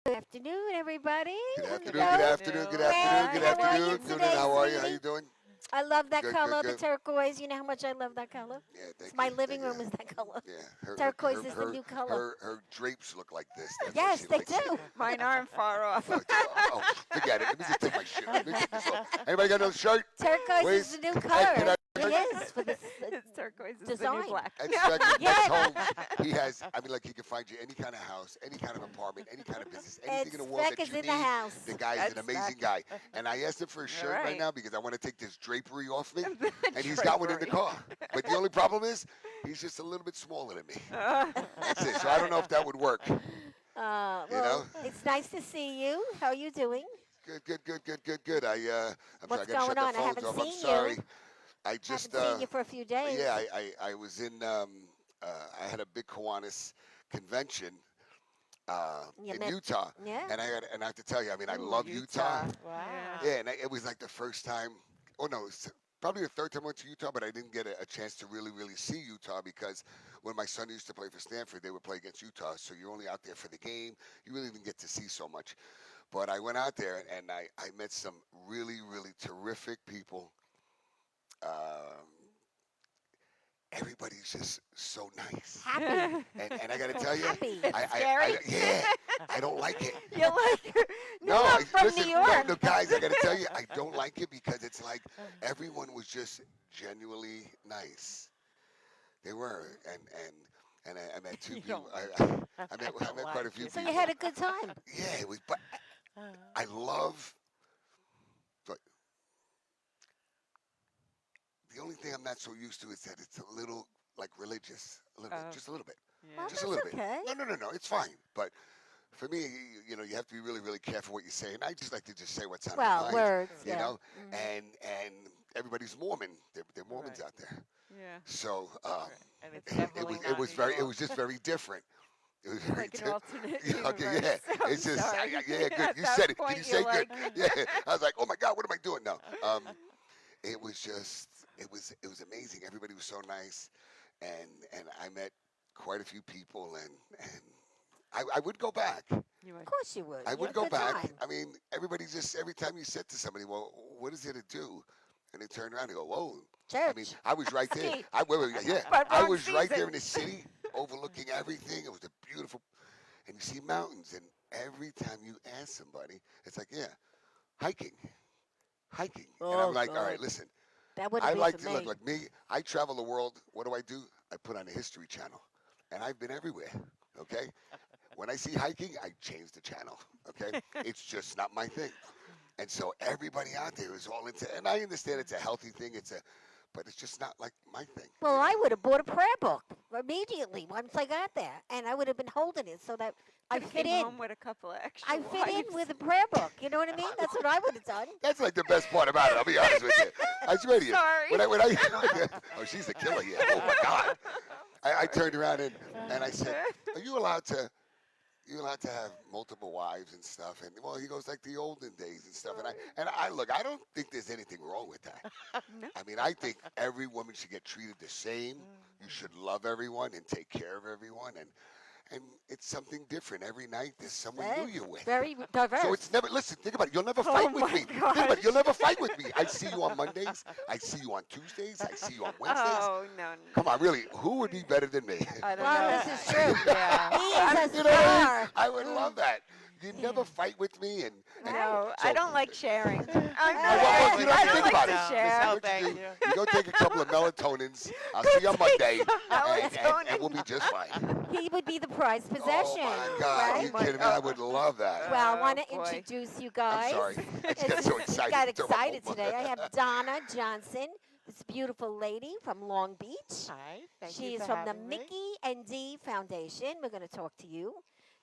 Good afternoon, everybody. Good afternoon, Hello. good afternoon, good afternoon, good How are you afternoon. today, How are you? How sweetie? you doing? I love that Good, color, good, the good. turquoise. You know how much I love that color? Yeah, It's thank my you. living Thank you. room is that color. Yeah, Turquoise is the new color. her drapes look like this. That's why Yes, she they likes it. do. Mine aren't far off. Oh, forget it. Let me just take my shirt. Let me take this off. Anybody got another shirt? Turquoise Please. is the new Hey, color. can I- It is for this It's turquoise is the design. new black. At No. Stretch Yes. Homes, he has, like he can find you any kind of house, any kind of apartment, any kind of business, anything in the world Speck that is you in need. the house. The guy is an That's amazing guy. And I asked him for a shirt right right. now because I want to take this drapery off me. The And he's got one in the drapery. car. But the only problem is, he's just a little bit smaller than me. Uh, That's it. So I don't know if that would work. Well, know? it's nice to see you. How are you doing? Good. I'm What's sorry, I gotta going shut the on? I phones haven't off. seen I'm you. sorry. I just Haven't seen you for a few days. yeah, I was in I had a big Kiwanis convention You in met- Utah. Yeah. And I have to tell you, I Ooh, love Utah. Wow. Yeah, and it was like the first time. Oh no, it's probably the third time I went to Utah, but I didn't get a chance to really see Utah because when my son used to play for Stanford, they would play against Utah, so you're only out there for the game. You really didn't get to see so much. But I went out there and I met some really terrific people. Um, Everybody's just so nice. Happy. And I got to tell you, Happy. Scary. yeah, I don't like it. You like No, I'm from listen, New York. no, guys, I got to tell you, I don't like it because it's like everyone was just genuinely nice. They were, and I met two You people. don't I met quite a few So people. you had a good time. Yeah, it was. But I love. But the only thing I'm not so used to is that it's a little like religious, a little bit, Oh. just a little bit, Well, just a that's little bit. okay. No, it's fine. But for me, you have to be really careful what you say, and I just like to just say what's on my Well, mind, words. you Yeah. know. Mhm. And everybody's Mormon. They're Mormons Right. out there. Yeah. So And it's it definitely was not New very it York. was just very different. It was very Like an different. alternate Yeah, okay, universe. yeah. I'm It's just sorry. yeah, good. At You that said it. Did point, you say you're good? like, Yeah. I was like, oh my God, what am I doing now? It was just it was amazing. Everybody was so nice, and I met quite a few people, and I would go back. You Of would. course you would. I You would had a go good back. time. I mean, everybody just every time you said to somebody, well, what is there to do? And they turn around and go, whoa. I mean, Church. I was right there. Ski. Yeah, But I wrong was right there season. in the city, overlooking everything. It was a beautiful, and you see mountains. And every time you ask somebody, it's like, yeah, hiking, hiking. And I'm Oh, like, all right, God. listen. That wouldn't I be like for to look me. like me. I travel the world. What do? I put on a History Channel, and I've been everywhere. Okay. When I see hiking, I change the channel. Okay. It's just not my thing. And so everybody out there is all into, and I understand it's a healthy thing. But it's just not like my thing. Well, I would have bought a prayer book immediately once I got there, and I would have been holding it so that I Could've fit came in. home with a couple of extra I fit in wipes. with a prayer book. You know what I mean? That's what I would have done. That's like the best part about it. I'll be honest with you. I swear to you. Sorry. When I oh, she's a killer here. Oh my God. I turned around and I said, "Are you allowed to have multiple wives and stuff?" And well, he goes like the olden days and stuff. And I look, I don't think there's anything wrong with that. No. I mean, I think every woman should get treated the same. You should love everyone and take care of everyone, and it's something different every night. There's someone new you're with. Very diverse. So it's never, listen, think about it. You'll never Oh fight with my me. Think gosh. about it. You'll never fight with me. I see you on Mondays. I see you on Tuesdays. I see you on Wednesdays. Oh, no. Come on, really. Who would be better than me? I don't Well, know. this is true. Yeah. He is a You know what I mean? star. I would love that. You never fight with me. And No, so- I don't like sharing. I'm well, you don't I have to don't think like about to it. share. This is No, what thank you do. you. You go take a couple of melatonins. I'll see you on Monday. And Melatonin. we'll be just fine. He would be the prized possession. Oh, my God. Are right? you kidding me? I would love that. Well, I Oh, want to boy. introduce you guys. I'm sorry. I just got so excited. Got to throw up excited over. today. I have Donna Johnson, this beautiful lady from Long Beach. Hi, thank She you is for from the having me. Mickey and Dee Foundation. We're going to talk to you.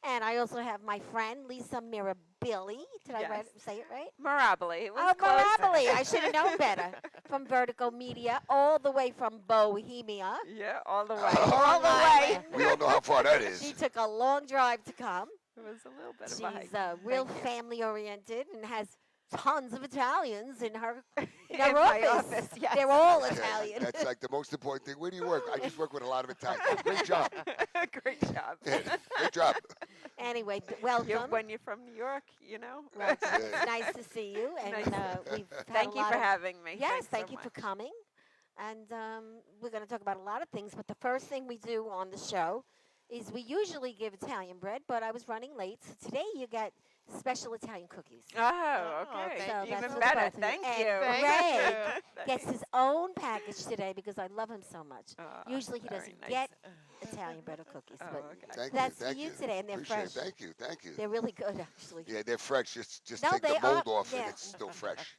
And I also have my friend, Lisa Mirabile. Did I Yes. say it right? Mirabile. It was Oh, close. Mirabile. I should have known better. From Vertigo Media, all the way from Bohemia. Yeah, all the way. Oh. All the way. We all know how far that is. She took a long drive to come. It was a little bit of a hike. She's real Thank you. family oriented and has tons of Italians in her In our my office. yes. They're all Okay, Italian. that's like the most important thing. Where do you work? I just work with a lot of Italians. Oh, great job. Great job. Yeah, great job. Anyway, You're, welcome. when you're from New York, you know. Well, it's Yeah. nice to see you, and Nice. we've had Thank a you lot for of having me. yes, Thanks thank so you for much. coming. And we're going to talk about a lot of things, but the first thing we do on the show is we usually give Italian bread, but I was running late, so today you get special Italian cookies. Oh, Oh, okay. thank So you. that's Even for the better. both of you. Thank And you. Thank Greg you. gets his own package today because I love him so much. Usually he very doesn't nice. get Italian bread or cookies, Oh, but okay. Thank that's you. Thank for you you. today, and they're Appreciate fresh. it. Thank you. They're really good, actually. Yeah, they're fresh. Just No, take the they mold are- off and yeah. it's still fresh.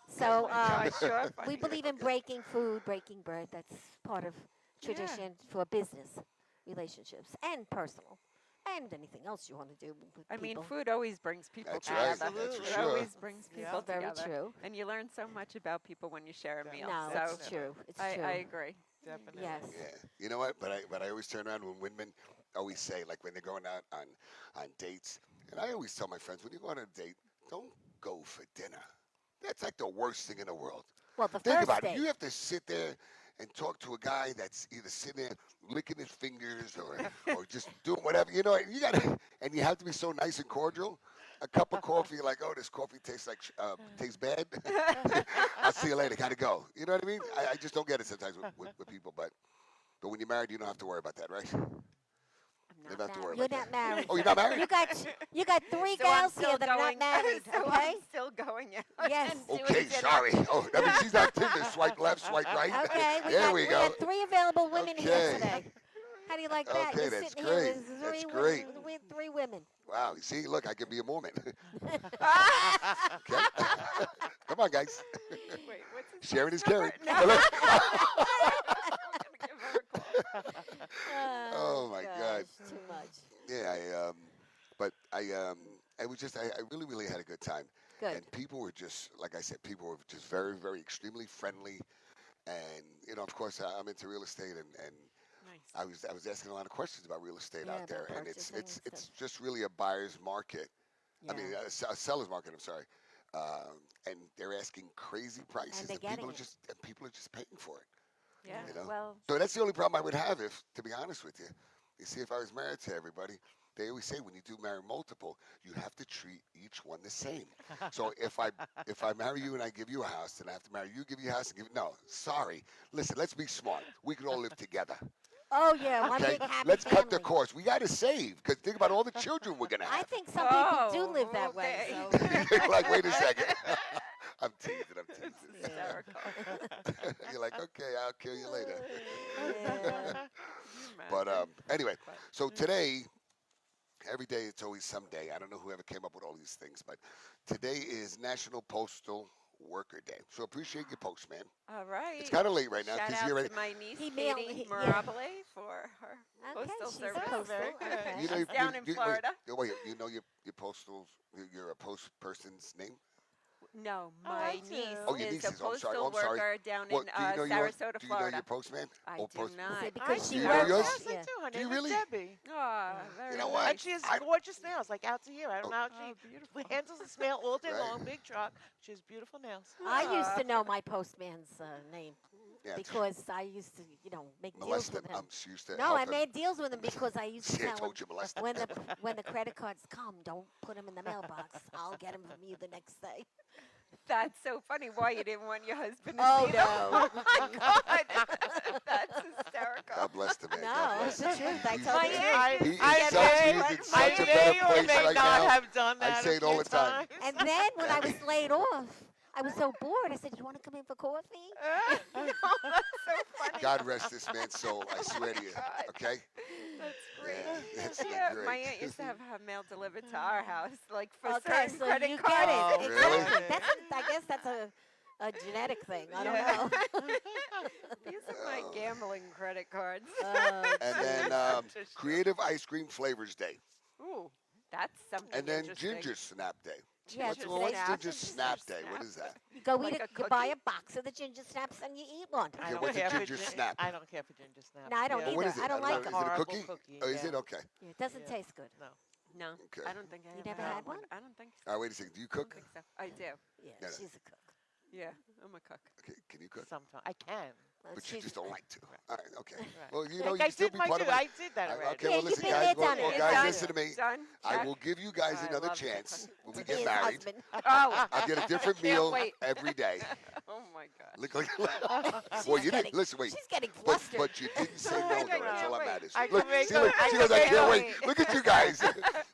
So Yeah, sure. we believe in Okay. breaking food, breaking bread. That's part of tradition for business relationships and personal and anything else you want to do with I mean, people. food always brings people That's together. right. That's for Absolutely. It sure. always brings Yeah. people Very together. true. And you learn so much about people when you share a meal. No, so it's true. It's I, true. I agree. Definitely. Yes. Yeah. You know what? But I always turn around when women always say, like when they're going out on dates, and I always tell my friends, when you go on a date, don't go for dinner. That's like the worst thing in the world. Well, the Think first about date. it. You have to sit there and talk to a guy that's either sitting there licking his fingers or just doing whatever. You know, you gotta, and you have to be so nice and cordial. A cup of coffee, you're like, oh, this coffee tastes like tastes bad. I'll see you later. Gotta go. You know what I mean? I just don't get it sometimes with people. But when you're married, you don't have to worry about that, right? I'm You not don't have to worry You're about not that. married. Oh, you're not married? You got three So I'm gals here still that are not going- married. so Okay. I'm still going out. Yes. and doing Okay, dinner. sorry. Oh, that means she's on Tinder. Swipe left, swipe right. Okay. There we We go. got three available women here Okay. today. How do you like that? Okay, You're that's sitting great. here with That's three great. women. With three women. Wow, you see, look, I can be a Mormon. Okay? Come on, guys. Wait, what's his Sharing is phone caring. number? No. I'm gonna give her a call. Oh, my God. Too much. Yeah, I was just, I really, really had a good time. Good. And people were just, like I said, people were just very, very extremely friendly. And, you know, of course, I'm into real estate and Nice. I was asking a lot of questions about real estate Yeah, out about there. And purchasing and it's stuff. just really a buyer's market. Yeah. I mean, a seller's market, I'm sorry. And they're asking crazy prices. they're getting it. People are just paying for it. Yeah. You know? Well, So that's the only problem I would have if, to be honest with you. You see, if I was married to everybody, they always say when you do marry multiple, you have to treat each one the same. So if I marry you and I give you a house, then I have to marry you, give you a house, and give no. Sorry. Listen, let's be smart. We can all live together. Oh yeah, one Okay, big happy let's family. cut the cost. We got to save because think about all the children we're gonna I have. think some people do Oh, live that way. okay. So. You're like, wait a second. I'm teasing. it's hysterical. You're like, okay, I'll kill you later. Yeah. But anyway, But- so today, every day it's always some day. I don't know whoever came up with all these things, but today is National Postal Worker Day. So appreciate your postman. All right. It's kind of late right now Shout because out you're ready. to my niece He mailed- Katie he- yeah. Mirabile for her Okay, postal she's a service. postal. Very good. Okay. You know, She's down in Florida. Wait, you know your postal, your post person's name? No, Oh, my I niece do. Oh, your is niece a is. Oh, I'm sorry. postal I'm sorry. worker down What, in do you know your, Sarasota, do you know Florida. your postman? I Or do post- not. Is it I because Do she you know works? yours? Yes, I Yeah. do. Her Do you name is really? Debbie. Oh, very know what? nice. And she has I- gorgeous nails, like out to here. I don't know how Oh, she beautiful. handles this mail all day Right. long, big truck. She has beautiful nails. I used to know my postman's name Yeah, because I used to, make deals molest with him. him. She used to No, help I him. made deals with him because I used to See, I tell him told you molest him. when the credit cards come, don't put them in the mailbox. I'll get them from you the next day. That's so funny. Why you didn't want your husband to Oh, see them? no. Oh my God, that's hysterical. God bless the man. No, God it's bless the him. truth. I He's- told My you. aunt- He is I such, may- he's in I such a may better or place may right not now. have done I that say a it all few the time. times. And then when I was laid off, I was so bored. I said, "You want to come in for coffee?" No, that's so funny. God rest this man's soul. I swear to you. God. Okay? That's great. Yeah, it's Yeah, great. my aunt used to have her mail delivered to our house, like for Okay, certain so credit you cards. get Oh, it. really? Exactly. I guess that's a genetic thing. I don't know. These are my Oh. gambling credit cards. And then Just Creative Ice Cream Flavors Day. Ooh, that's something And then interesting. Ginger Snap Day. Yeah, What's today's Ginger Snap Day? What is that? You go Like eat a it. You buy cookie? a box of the ginger snaps and you eat one. I Okay, don't what's a care for ginger gin- snap? I don't care for ginger snap. No, I don't Yeah. either. What is it? I don't like Is it a Horrible cookie? cookie, Oh, is yeah. it? Okay. Yeah, it doesn't Yeah. taste good. No. No, Okay. I don't think I You ever never had one? I don't think so. All right, wait a second. Do you I don't cook? think so. I do. Yeah, Yeah. she's a cook. Yeah, I'm a cook. Okay, can you cook? Sometimes I can. But you She's- just don't like to. Right. All right, okay. Right. Well, you Like know, you I can still did be my part of do. my. I did that already. Okay, Yeah, well, you've listen, been guys. there, done it. Well, It's guys, done. listen to me. Done. I Check. will give you guys I another love to chance cook. when we His get married. husband. Oh, I'll get a different can't meal wait. every day. Oh my God. Look like. She's Well, you getting, didn't listen. Wait, she's getting but flustered. you didn't say I no think I though. That's can't all that wait. matters. I Look, can make see, a- look, I she can goes, I make can't a- wait. Look at you guys.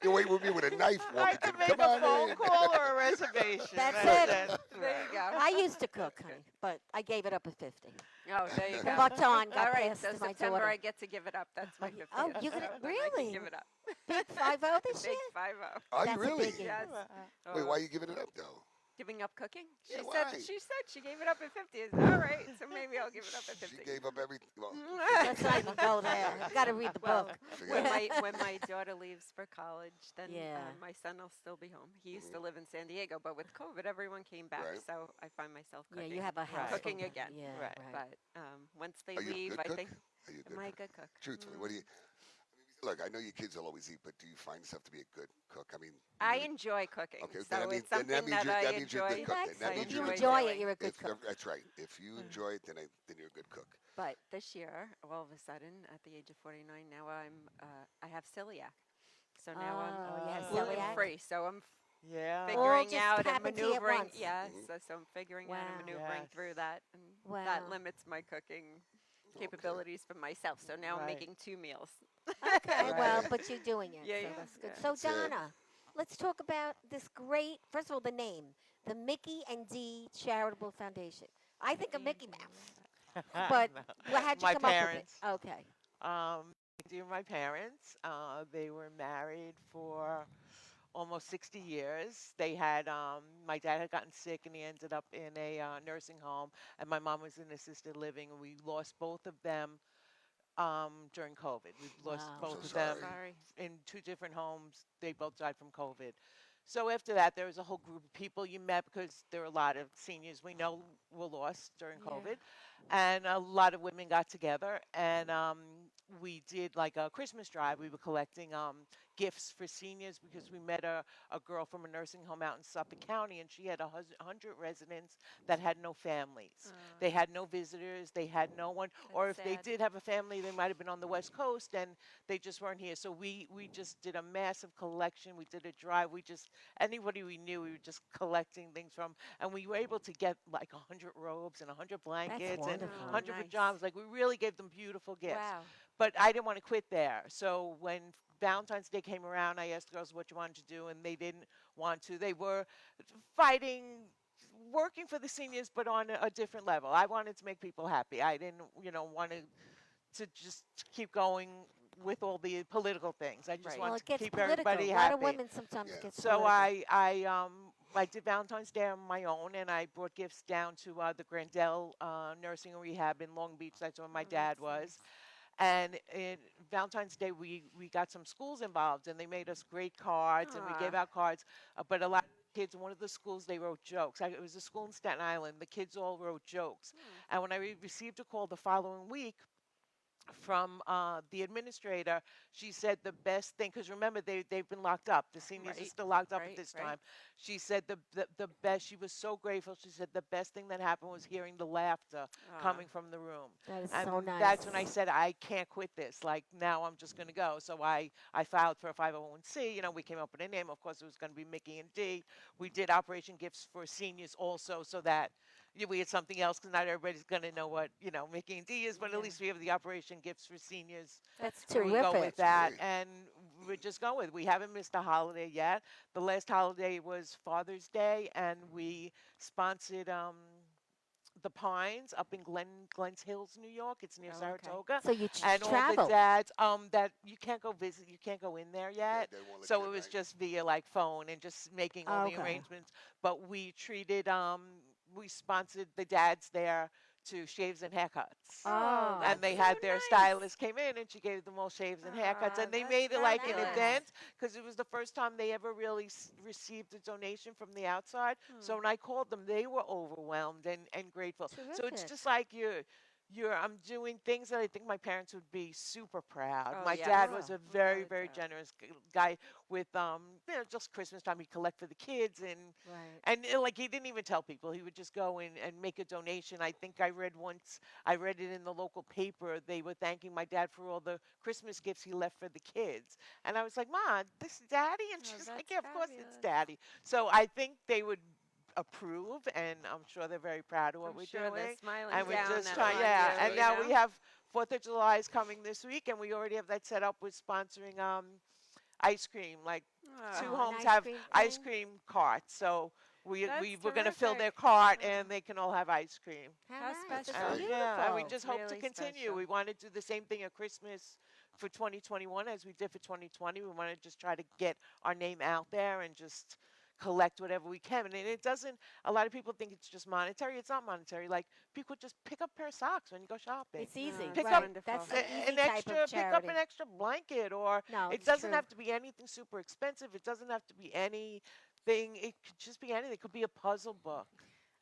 You wait with me with a knife I walking. can to make Come a on phone in. call or a reservation. That's it. There you go. I used to cook, honey, but I gave it up at 50. Oh, there you The go. buck on got All right, passed so to my September daughter. I get to give it up. That's my 50th. Oh, you're gonna- so then I really? can give it up. Big 5-0 this Big year? 5-0. Are you That's a really? biggie. Yes. Wait, Oh, why are you giving it up though? giving up cooking? She Yeah, said why? she gave it up at 50. I said, all right, so maybe I'll give it up at 50. She gave up everything. Well, Let's not even go there. You got to read the Well, book. forget when it. my daughter leaves for college, then Yeah. my son will still be home. He used to live in San Diego, but with COVID, everyone came back, Right. so I find myself Yeah, cooking. you have a house. Cooking full. again. Yeah, Right. right. But once they Are you a leave, good I cook? think Are you a good am I a cook? good cook? Truthfully, what do you? Look, I know your kids will always eat, but do you find yourself to be a good cook? I mean, I you- enjoy cooking, Okay, so then that means- it's then something means that you're- I that means you're a enjoy. good cook. That's Then that it. means If you you're a good enjoy cook. it, you're a good If- cook. That's right. If you enjoy it, then you're a good cook. But this year, all of a sudden, at the age of 49, now I have celiac. So now Oh, you have I'm celiac? gluten free. So I'm Yeah. All figuring just out and happened to you at maneuvering. once. Yeah, Mhm. so I'm figuring out and Wow. maneuvering Yes. through that, and Wow. that limits my cooking capabilities for myself. So now I'm Right. making 2 meals. Okay, well, Right. but you're doing it, Yeah, so yeah, that's good. yeah. So, That's it. Donna, let's talk about this great, first of all, the name, the Mickey and Dee Charitable Foundation. I think of Mickey Mouse, but how'd you My come parents. up with it? Okay. Dear my parents, they were married for almost 60 years. They had, my dad had gotten sick and he ended up in a nursing home, and my mom was in assisted living, and we lost both of them during COVID. We lost Wow. both So of them Sorry. in 2 different homes. They both died from COVID. So after that, there was a whole group of people you met because there were a lot of seniors we know were lost during Yeah. COVID, and a lot of women got together and we did like a Christmas drive. We were collecting gifts for seniors because we met a girl from a nursing home out in Suffolk County, and she had 100 residents that had no families. They had no visitors. They had no one, or if That's they sad. did have a family, they might have been on the West Coast and they just weren't here. So we just did a massive collection. We did a drive. We just anybody we knew, we were just collecting things from, and we were able to get like 100 robes and 100 blankets and wonderful. 100 Nice. pajamas. Like we really gave them beautiful gifts. Wow. But I didn't want to quit there. So when Valentine's Day came around, I asked the girls what you wanted to do, and they didn't want to. They were fighting, working for the seniors, but on a different level. I wanted to make people happy. I didn't, want to just keep going with all the political things. I just Right. Well, wanted it to gets keep political. everybody A lot of happy. women sometimes Yeah. get So political. I did Valentine's Day on my own, and I brought gifts down to the Grandel Nursing and Rehab in Long Beach. That's where my Oh, dad that's was. And in Valentine's Day, we got some schools involved, and they made us great cards, and we gave Aw. out cards. But a lot of kids in one of the schools, they wrote jokes. It was a school in Staten Island. The kids all wrote jokes. And when I received a call the following week from the administrator, she said the best thing, because remember they've been locked up. The seniors are Right, still locked up right, at this right. time. She said the best. She was so grateful. She said the best thing that happened was hearing the laughter coming from the room. That is And so nice. that's when I said I can't quit this. Like now I'm just going to go. So I filed for a 501c. We came up with a name. Of course, it was going to be Mickey and D. We did Operation Gifts for Seniors also, so that we had something else, because not everybody's going to know what Mickey and D is, but Yeah. at least we have the Operation Gifts for Seniors. That's great. We go terrific. with that, Great. and we're just going with. We haven't missed a holiday yet. The last holiday was Father's Day, and we sponsored the Pines up in Glens Hills, New York. It's near Oh, okay. Saratoga. So you And all travel. the dads, that you can't go visit, you can't go in there yet. They won't let So you it in, was right? just via like phone and just making all the Okay. arrangements. But we treated, we sponsored the dads there to shaves and haircuts. Oh, And they that's had so their nice. stylist came in, and she gave them all shaves and haircuts, and they That's made it like an fabulous. event, because it was the first time they ever really received a donation from the outside. So when I called them, they were overwhelmed and grateful. So it's Terrific. just like I'm doing things that I think my parents would be super proud. Oh, My yes. dad was a very, Without a very doubt. generous guy with just Christmas time he'd collect for the kids Right. and like he didn't even tell people. He would just go in and make a donation. I think I read it in the local paper. They were thanking my dad for all the Christmas gifts he left for the kids. And I was like, "Ma, this is Daddy?" And Oh, she's like, that's "Yeah, of course it's fabulous. Daddy." So I think they would approve, and I'm sure they're very proud of what I'm we're sure they're doing. smiling And we're down just at trying, on yeah. you, And you now know? we have Fourth of July is coming this week, and we already have that set up with sponsoring ice cream. Like two Oh, Oh, an homes ice have cream ice thing? cream carts, so that's we're gonna fill terrific. their cart, Oh, and they can all have ice cream. How how nice. That's special. Great. Yeah, and we beautiful. It's just hope to really continue. special. We want to do the same thing at Christmas for 2021 as we did for 2020. We want to just try to get our name out there and just collect whatever we can. And it doesn't, a lot of people think it's just monetary. It's not monetary. Like, people just pick up a pair of socks when you go shopping. It's easy, No, Pick it's up right? wonderful. That's an easy an type of pick up charity. an extra blanket, or No, it it's doesn't true. have to be anything super expensive. It doesn't have to be anything. It could just be anything. It could be a puzzle book.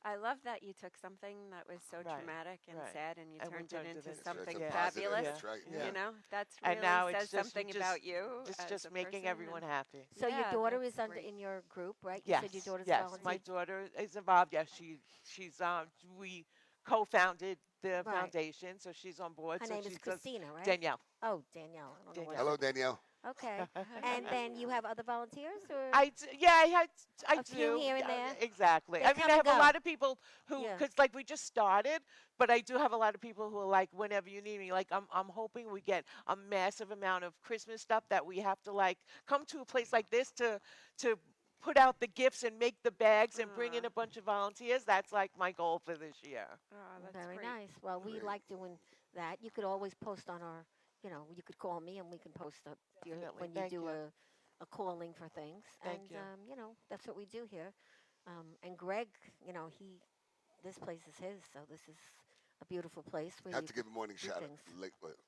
I love that you took something that was so Right, traumatic and right. sad and you And we turned it turned it into into That's right. It's something a yeah, positive. fabulous. yeah, That's right. yeah. You know, that's And really now says it's just something about you it's as just a making person. everyone And happy. So your yeah, daughter that's is under great. in your group, right? You said your Yes, daughter's a yes. My volunteer. daughter is involved. Yes, she's we co-founded the Right. foundation, so she's on board. Her So name she is does Christina, right? Danielle. Oh, Danielle. I don't know what. Danielle. Hello, Danielle. Okay. And then you have other volunteers, or Yeah, I a few do. here and there? Exactly. They I mean, come I and have a go. lot of people who, Yeah. because like we just started, but I do have a lot of people who are like, whenever you need me. Like I'm hoping we get a massive amount of Christmas stuff that we have to like come to a place like this to put out the gifts and make the bags and bring in Aw. a bunch of volunteers. That's like my goal for this year. Oh, that's Very great. nice. Well, we Great. like doing that. You could always post on our, you could call me and we can post up Definitely. when you Thank do you. a calling for things. Thank And, you. that's what we do here. And Greg, this place is his, so this is a beautiful place where Have you to give a morning do shout out. things.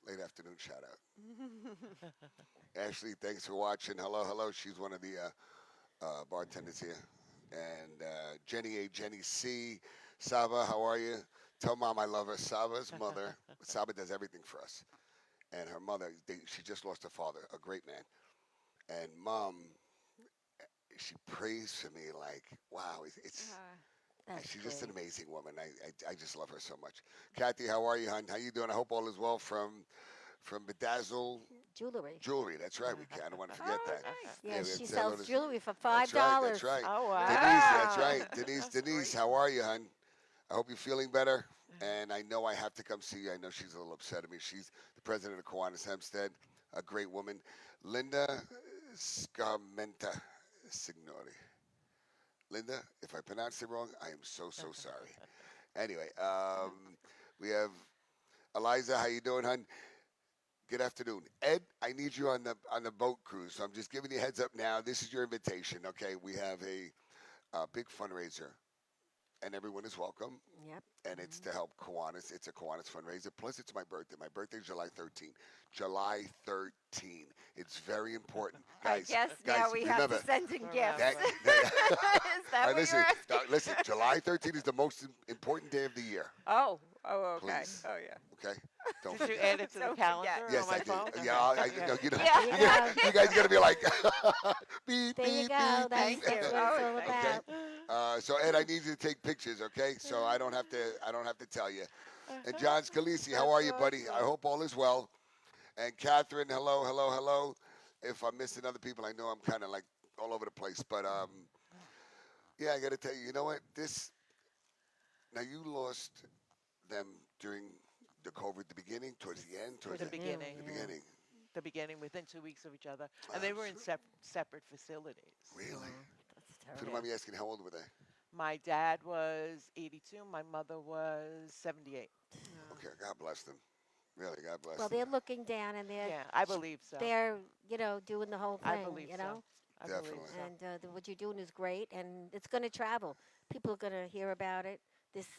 Late afternoon shout out. Ashley, thanks for watching. Hello, hello. She's one of the bartenders here. And Jenny A, Jenny C, Saba, how are you? Tell mom I love her. Saba's mother. Saba does everything for us. And her mother, she just lost her father, a great man. And mom, she prays for me like, wow, That's she's just an great. amazing woman. I just love her so much. Kathy, how are you, hon? How you doing? I hope all is well from Bedazzle Jewelry. Jewelry. That's right. We can't. I don't want to forget Oh, that. nice. Yeah, we she had several sells others. jewelry for That's $5. right. That's right. Oh wow. Denise, that's Wow. right. Denise, how are you, hon? I hope you're feeling better. And I know I have to come see you. I know she's a little upset at me. She's the president of Kiwanis Hempstead, a great woman. Linda Scarmenta Signori. Linda, if I pronounced it wrong, I am so sorry. Anyway, we have Eliza. How you doing, hon? Good afternoon, Ed. I need you on the boat cruise. So I'm just giving you a heads up now. This is your invitation. Okay, we have a big fundraiser, and everyone is welcome. Yep. And it's to help Kiwanis. It's a Kiwanis fundraiser. Plus, it's my birthday. My birthday is July 13th. July 13th. It's very important, I guys. guess guys, now we have remember, to send in Remember. gifts. that, Is that, that All right, what listen, you're asking? listen. July 13th is the most important day of the year. Oh, okay. Please. Oh, yeah. Okay. Don't Did you forget. add it to the Don't calendar forget. Yes, on my I did. phone? Yeah, you know, Yeah. There you go. you guys are gonna be like, beep, There you beep, go. beep, That's, beep. Thank that's you. what it's Oh, all thank Okay. about. So Ed, I need you to take pictures, okay? So I don't have to tell you. And John Scalisi, how are you, buddy? I hope all is well. And Catherine, hello, hello, hello. If I'm missing other people, I know I'm kind of like all over the place, but yeah, I got to tell you, you know what? Now you lost them during the COVID, the beginning, towards the end, towards The the beginning. the Yeah. beginning. The beginning, within 2 weeks of each other, and they were in separate facilities. Really? That's If you don't terrible. mind me asking, how old were they? My dad was 82. My mother was 78. Okay, God bless them. Really, God bless Well, them. they're looking down and Yeah, I believe so. they're doing the whole I thing. believe so. I believe Definitely. so. And what you're doing is great, and it's going to travel. People are going to hear about it.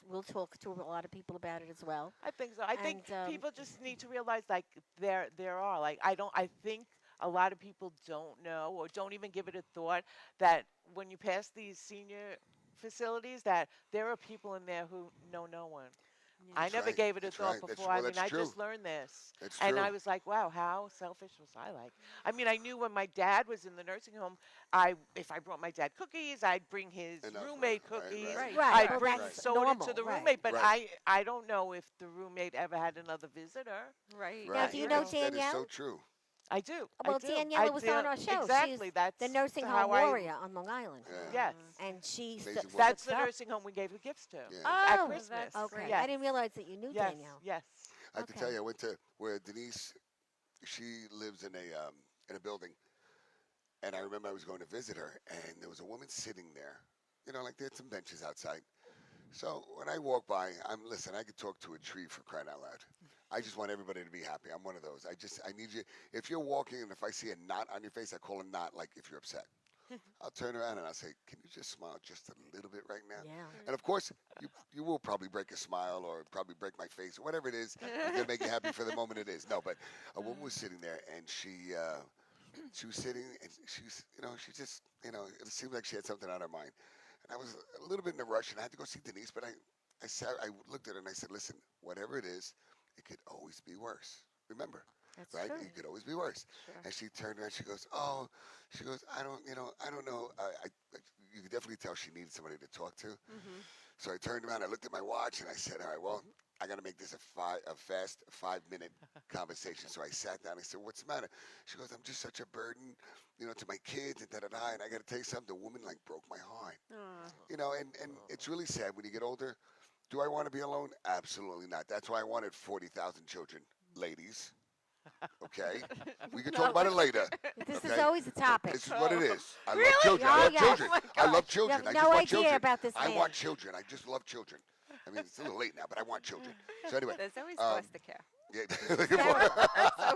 We'll talk to a lot of people about it as well. I think so. I think And, people just need to realize like there are like I think a lot of people don't know or don't even give it a thought that when you pass these senior facilities that there are people in there who know no one. I never right. gave it a That's thought right. before. Well, I mean, that's I true. just learned this. That's And true. I was like, wow, how selfish was I like? I mean, I knew when my dad was in the nursing home, if I brought my dad cookies, I'd bring his Enough, roommate right, cookies. Right, Right. I'd sure. Well, bring Right. that's soda to normal. the Right. roommate, but Right. I don't know if the roommate ever had another visitor. Right, Now, Right. do you You know right. know, That is so Danielle? true. I do. I Well, do. Daniela was on our show. Exactly. She's That's the nursing home how I. warrior on Long Island, Yeah. Yes. and she Amazing woman. That's sets the up. nursing home we gave the gifts to Yeah. at Oh, Christmas. that's okay. Yes. I didn't realize that you knew Yes. Danielle. Yes. I have to Okay. tell you, I went to where Denise. She lives in a building, and I remember I was going to visit her, and there was a woman sitting there. You know, like they had some benches outside. So when I walk by, listen. I could talk to a tree for crying out loud. I just want everybody to be happy. I'm one of those. I need you. If you're walking and if I see a knot on your face, I call a knot like if you're upset. I'll turn around and I'll say, "Can you just smile just a little bit right now?" Yeah. And of course, you will probably break a smile or probably break my face or whatever it is. It's gonna make you happy for the moment it is. No, but a woman was sitting there and she was sitting and she just it seemed like she had something on her mind. And I was a little bit in a rush and I had to go see Denise, but I looked at her and I said, "Listen, whatever it is, it could always be worse. Remember." That's Right? true. It could always be worse. Sure. And she turned around. She goes, "Oh," she goes, I don't know. You could definitely tell she needed somebody to talk to. Mm-hmm. So I turned around. I looked at my watch and I said, "All right, well, I got to make this a fast 5-minute conversation." So I sat down. I said, "What's the matter?" She goes, "I'm just such a burden, to my kids and da da da." And I got to tell you something. The woman like broke my heart. And it's really sad when you get older. Do I want to be alone? Absolutely not. That's why I wanted 40,000 children, ladies. Okay, we can talk about it later. This is Okay? always a topic. This is what it is. I love Really? children. I Oh, love yes. children. Oh my I love gosh. children. You I have just no want idea children. about this I man. want children. I just love children. I mean, it's a little late now, but I want children. So anyway, There's always um, foster care. yeah.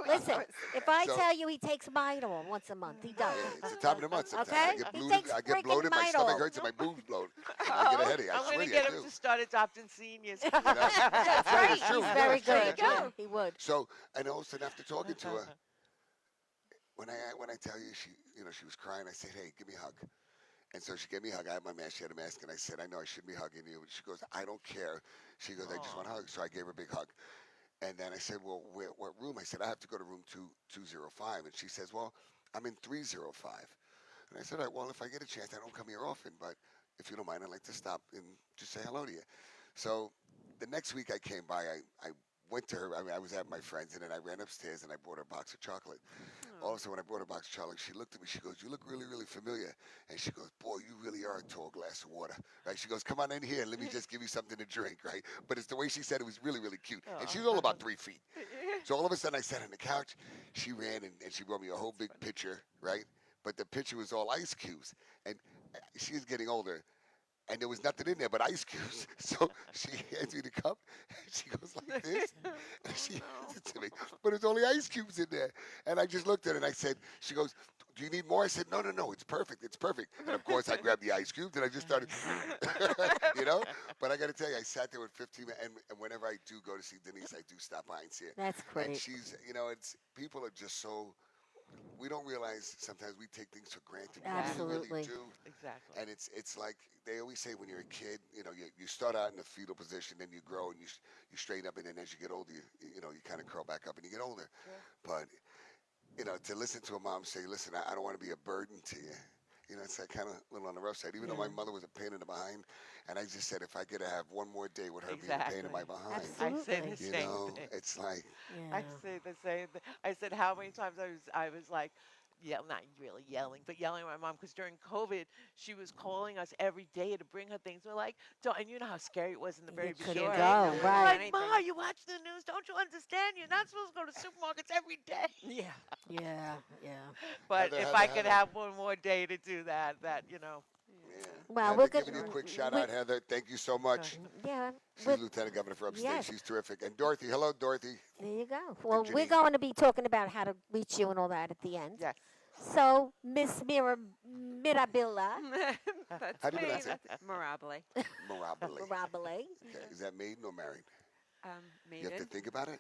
Listen, if I So- tell you he takes Midol once a month, he does. Yeah, it's the time of the month sometimes. Okay? I get He bloated. takes I get freaking bloated. My stomach Midol. hurts and my boobs bloat. And I get a headache. I I'm swear going to to you, get I him do. to start adopting seniors. You know? That's Yeah, right. it's true. He's Yeah, very it's true. good. There you go. He would. So, and all of a sudden, after talking to her, when I tell you she was crying, I said, "Hey, give me a hug." And so she gave me a hug. I had my mask. She had a mask, and I said, "I know I shouldn't be hugging you." She goes, "I don't care." She goes, "I just want a hug." So I gave her a big hug. And then I said, "Well, what room?" I said, "I have to go to room 205." And she says, "Well, I'm in 305." And I said, "All right, well, if I get a chance, I don't come here often, but if you don't mind, I'd like to stop and just say hello to you." So the next week I came by, I went to her. I mean, I was at my friend's, and then I ran upstairs and I bought her a box of chocolate. All of a sudden, when I brought her a box of chocolate, she looked at me. She goes, "You look really, really familiar." And she goes, "Boy, you really are a tall glass of water." Right? She goes, "Come on in here. Let me just give you something to drink." Right? But it's the way she said it was really, really cute. And she's all about 3 feet. So all of a sudden, I sat on the couch. She ran and she brought me a whole big pitcher. Right? But the pitcher was all ice cubes. And she's getting older. And there was nothing in there but ice cubes. So she hands me the cup, and she goes like this, and she hands it to me. But it's only ice cubes in there. And I just looked at her, and I said, she goes, "Do you need more?" I said, no, it's perfect, it's perfect. And of course, I grabbed the ice cubes, and I just started, But I got to tell you, I sat there with 15 minutes, and whenever I do go to see Denise, I do stop by and see her. That's And great. she's, people are just so, we don't realize sometimes we take things for granted. We Absolutely. really do. Exactly. And it's like they always say when you're a kid, you start out in the fetal position, then you grow and you straighten up, and then as you get older, you kind of curl back up and you get older. But to listen to a mom say, "Listen, I don't want to be a burden to you." It's like kind of a little on the rough side. Even though my mother was a pain in the behind, and I just said if I could have one more day with her being a pain in my Exactly. behind, I say Absolutely. the same thing. it's like I Yeah. say the same thing. I said how many times I was like, not really yelling, but yelling at my mom because during COVID she was calling us every day to bring her things. We're like, don't, and you know how scary it was in the very You couldn't beginning. go, Sure. right. Like, Ma, you watch the news? Don't you understand? You're not supposed to go to supermarkets every day. Yeah. Yeah. Yeah. But Heather, if Heather, I could Heather. have one more day to do that, yeah. Well, Heather, we're giving you a gonna. quick shout out, Heather. Thank you so much. Yeah. She's we're- Lieutenant Governor for Upstate. Yes. She's terrific. And Dorothy, hello, Dorothy. There you go. Well, we're Janine. going to be talking about how to reach you and all that at the end. Yes. So, Miss Mirabile, That's How do you me. pronounce it? Mirabile. Mirabile. Mirabile. Okay. Is that maiden or married? You have to Maiden. think about it.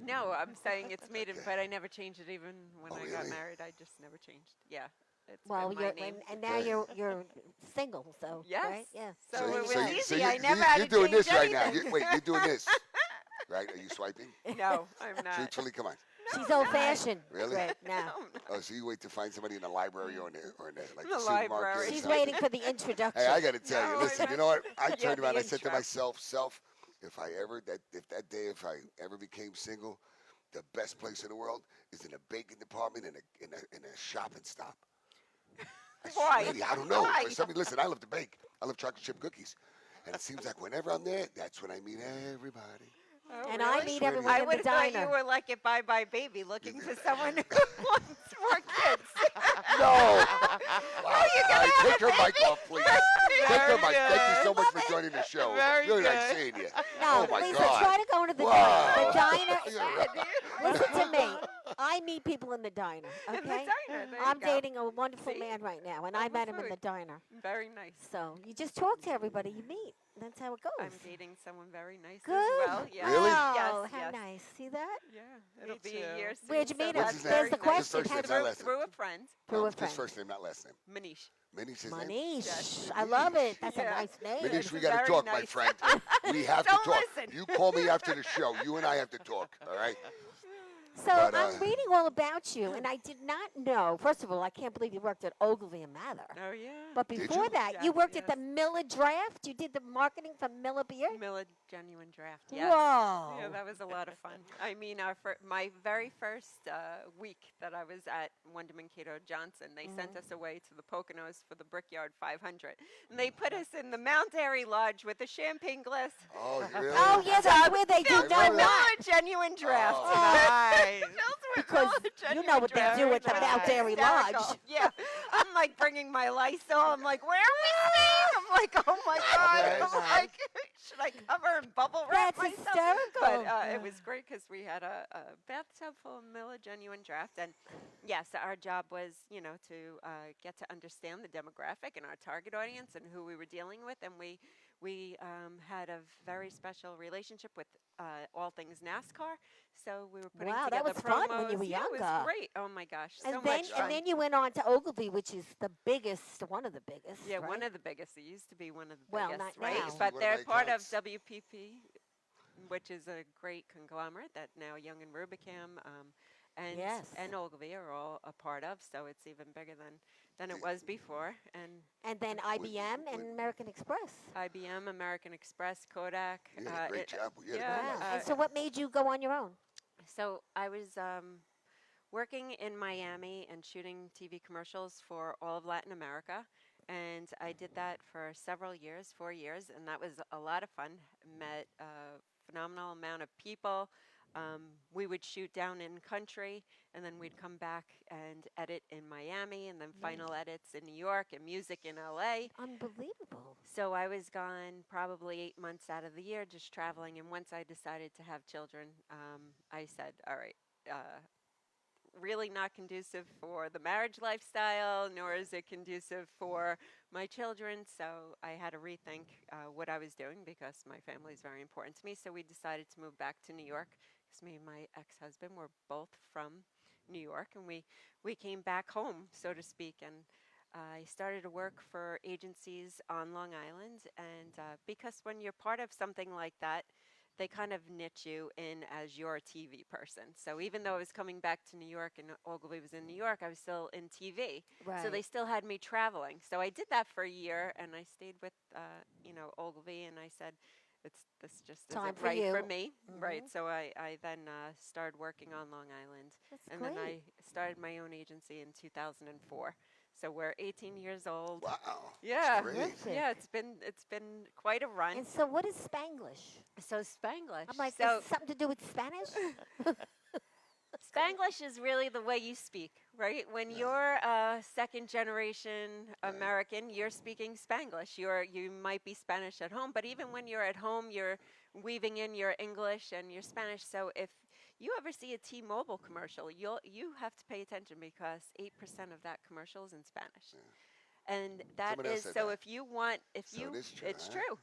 No, I'm saying it's maiden, Okay. but I never changed it even when Oh, I got really? married. I just never changed. Yeah. It's Well, been my you're name. and now Okay. you're single, so Yes. right? Yeah. So it was you- easy. you- I never had you're to doing change this right now. anything. Wait, you're doing this. right? Are you swiping? No, I'm not. Truthfully, come on. She's old-fashioned. Really? Right now. No, I'm not. Oh, so you wait to find somebody in the library or in the, like The the supermarket library. or She's something? waiting for the introduction. Hey, I got to tell you, No, listen, I'm you know what? I Yeah, turned the around, I said to intro. myself, if I ever, if I ever became single, the best place in the world is in a baking department in a shopping stop. I Why? swear to you, I don't know. Why? For something, listen, I love to bake. I love chocolate chip cookies. And it seems like whenever I'm there, that's when I meet everybody. Oh, And I really? meet Swear to everyone you. I in would the have thought diner. you were like a bye-bye baby looking for someone who wants more kids. No! Wow. you're gonna All right, have take a her mic off, please. Take her mic. Thank you so much for joining the show. Very Really nice good. seeing you. No, Oh, my Lisa, God. try to go into the Wow. diner. The diner. You're right. Listen to me. I meet people in the diner. In the Okay. diner, there I'm you go. dating a wonderful See? man right now, and I Over met him in the food. diner. Very nice. So you just talk to everybody you meet. That's how it goes. I'm dating someone very nice Good. as well. Yes. Really? Oh, Yes, how yes. nice. See that? Yeah, it'll Me be too. a year soon. Where'd you so meet What's him? his that's name? There's the very nice. question. Just first Have name, not you- last name. Through a friend, Through a Just friend. first name, not last name. Manish. Minnie's his name? Manish. Yes. I love it. That's Yeah. a nice name. Manish, we It's got to very talk, my nice. friend. We have to Don't talk. listen. You call me after the show. You and I have to talk, all right? So But, I'm reading all about you, and I did not know. First of all, I can't believe you worked at Ogilvy and Mather. Oh yeah. But Did before you? that, you Yes, worked at yes. the Miller Draft. You did the marketing for Miller Beer. Miller Genuine Draft. Yes. Whoa. Yeah, that was a lot of fun. I mean, my very first week that I was at Donna Johnson, they sent us away to the Poconos for the Brickyard 500, and they put us in the Mount Airy Lodge with a champagne glass. Oh, really? Oh, yeah, that's where they do Filled know with remember that. Miller Genuine Draft. Oh. Nice. Filled with Because Miller you Genuine know what they Draft. do at the It was Mount Airy hysterical. Lodge. Yeah, I'm like bringing my Lysol. I'm like, where are we staying? I'm like, oh my God. Very I'm nice. like, should I cover and bubble wrap That's myself? hysterical. But it was great because we had a bathtub full of Miller Genuine Draft. And yes, our job was, to get to understand the demographic and our target audience and who we were dealing with. And we had a very special relationship with all things NASCAR. So we were putting Wow, together that was fun when you promos. were Yeah, it younger. was great. Oh my gosh, so And then, much fun. and then you went on to Ogilvy, which is the biggest, one of the biggest. Yeah, right? one of the biggest. It used to be one of the Well, biggest, not right? now. But What they're about part of accounts? WPP, which is a great conglomerate that now Young and Rubicam and Yes. and Ogilvy are all a part of. So it's even bigger than it was before. And And then IBM and American Express. IBM, American Express, Kodak. You did a great job. You did a yeah, great Wow. job. And so what made you go on your own? So I was working in Miami and shooting TV commercials for all of Latin America. And I did that for several years, 4 years, and that was a lot of fun. Met a phenomenal amount of people. We would shoot down in country, and then we'd come back and edit in Miami, and then final edits in New York, and music in LA. Unbelievable. So I was gone probably 8 months out of the year just traveling. And once I decided to have children, I said, all right, really not conducive for the marriage lifestyle, nor is it conducive for my children. So I had to rethink what I was doing because my family is very important to me. So we decided to move back to New York because me and my ex-husband were both from New York, and we came back home, so to speak. And I started to work for agencies on Long Island, and because when you're part of something like that, they kind of niche you in as your TV person. So even though I was coming back to New York and Ogilvy was in New York, I was still in TV. Right. So they still had me traveling. So I did that for a year, and I stayed with, Ogilvy, and I said, this just Time isn't for right for you. me, right? Mhm. So I then started working on Long Island, That's and great. then I started my own agency in 2004. So we're 18 years old. Wow. Yeah, That's great. Terrific. yeah, it's been quite a run. And so what is Spanglish? So Spanglish. I'm like, so is it something to do with Spanish? Spanglish is really the way you speak, right? When you're a second generation American, you're speaking Spanglish. You might be Spanish at home, but even when you're at home, you're weaving in your English and your Spanish. So if you ever see a T-Mobile commercial, you have to pay attention because 8% of that commercial is in Spanish. And that Somebody else is said so that. if you want So it is true, it's huh? true.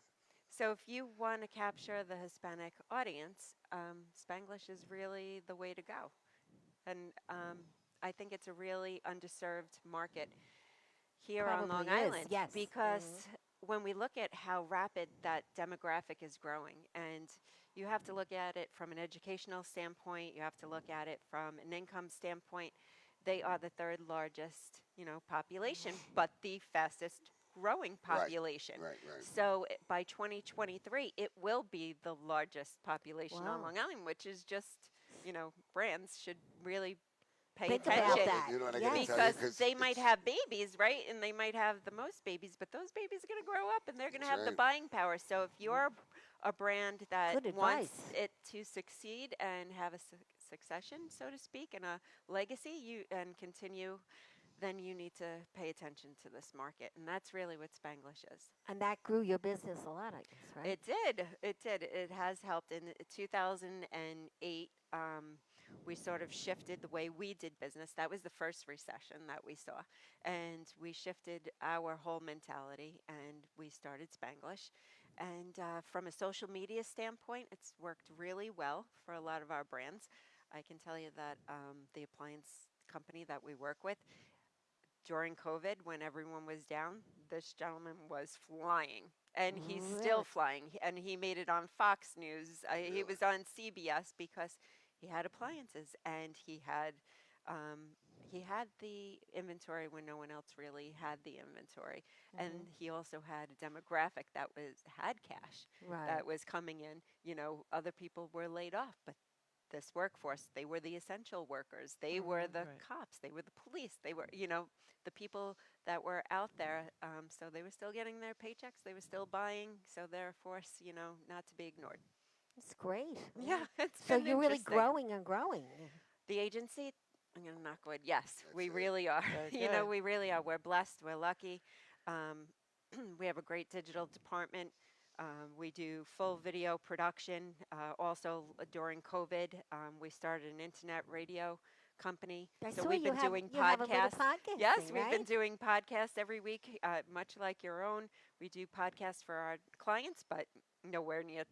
So if you want to capture the Hispanic audience, Spanglish is really the way to go. And I think it's a really underserved market here on Long Probably is, Island yes. because when we look at how rapid that demographic is growing, and you have to look at it from an educational standpoint, you have to look at it from an income standpoint. They are the third largest, population, but the fastest growing Right. population. Right. Right. So by 2023, it will be the largest population on Wow. Long Island, which is just, brands should really pay Think Well, about attention that. you know what I gotta Yes. tell you, because they might it's have babies, right? And they might have the most babies, but those babies are going to grow up and they're going to that's have the right. buying power. So if you're a brand that Good wants advice. it to succeed and have a succession, so to speak, and a legacy, and continue, then you need to pay attention to this market, and that's really what Spanglish is. And that grew your business a lot, I guess, right? It did. It did. It has helped. In 2008, we sort of shifted the way we did business. That was the first recession that we saw. And we shifted our whole mentality and we started Spanglish. And from a social media standpoint, it's worked really well for a lot of our brands. I can tell you that the appliance company that we work with, during COVID, when everyone was down, this gentleman was flying. And he's still Really? flying. And he made it on Fox News. He Really. was on CBS because he had appliances and he had the inventory when no one else really had the inventory. And he also had a demographic that had cash Right. that was coming in. Other people were laid off, but this workforce, they were the essential workers. They were the Right. cops. They were the police. They were, the people that were out there. So they were still getting their paychecks. They were still buying. So they're a force, not to be ignored. It's great. Yeah, it's So been you're really interesting. growing and growing. The agency, I'm going to knock wood. Yes, we it. really are. Very good. We really are. We're blessed. We're lucky. We have a great digital department. We do full video production. Also, during COVID, we started an internet radio company. I So saw we've you been have doing you have a little podcasts. podcast Yes, thing, we've right? been doing podcasts every week, much like your own. We do podcasts for our clients, but nowhere near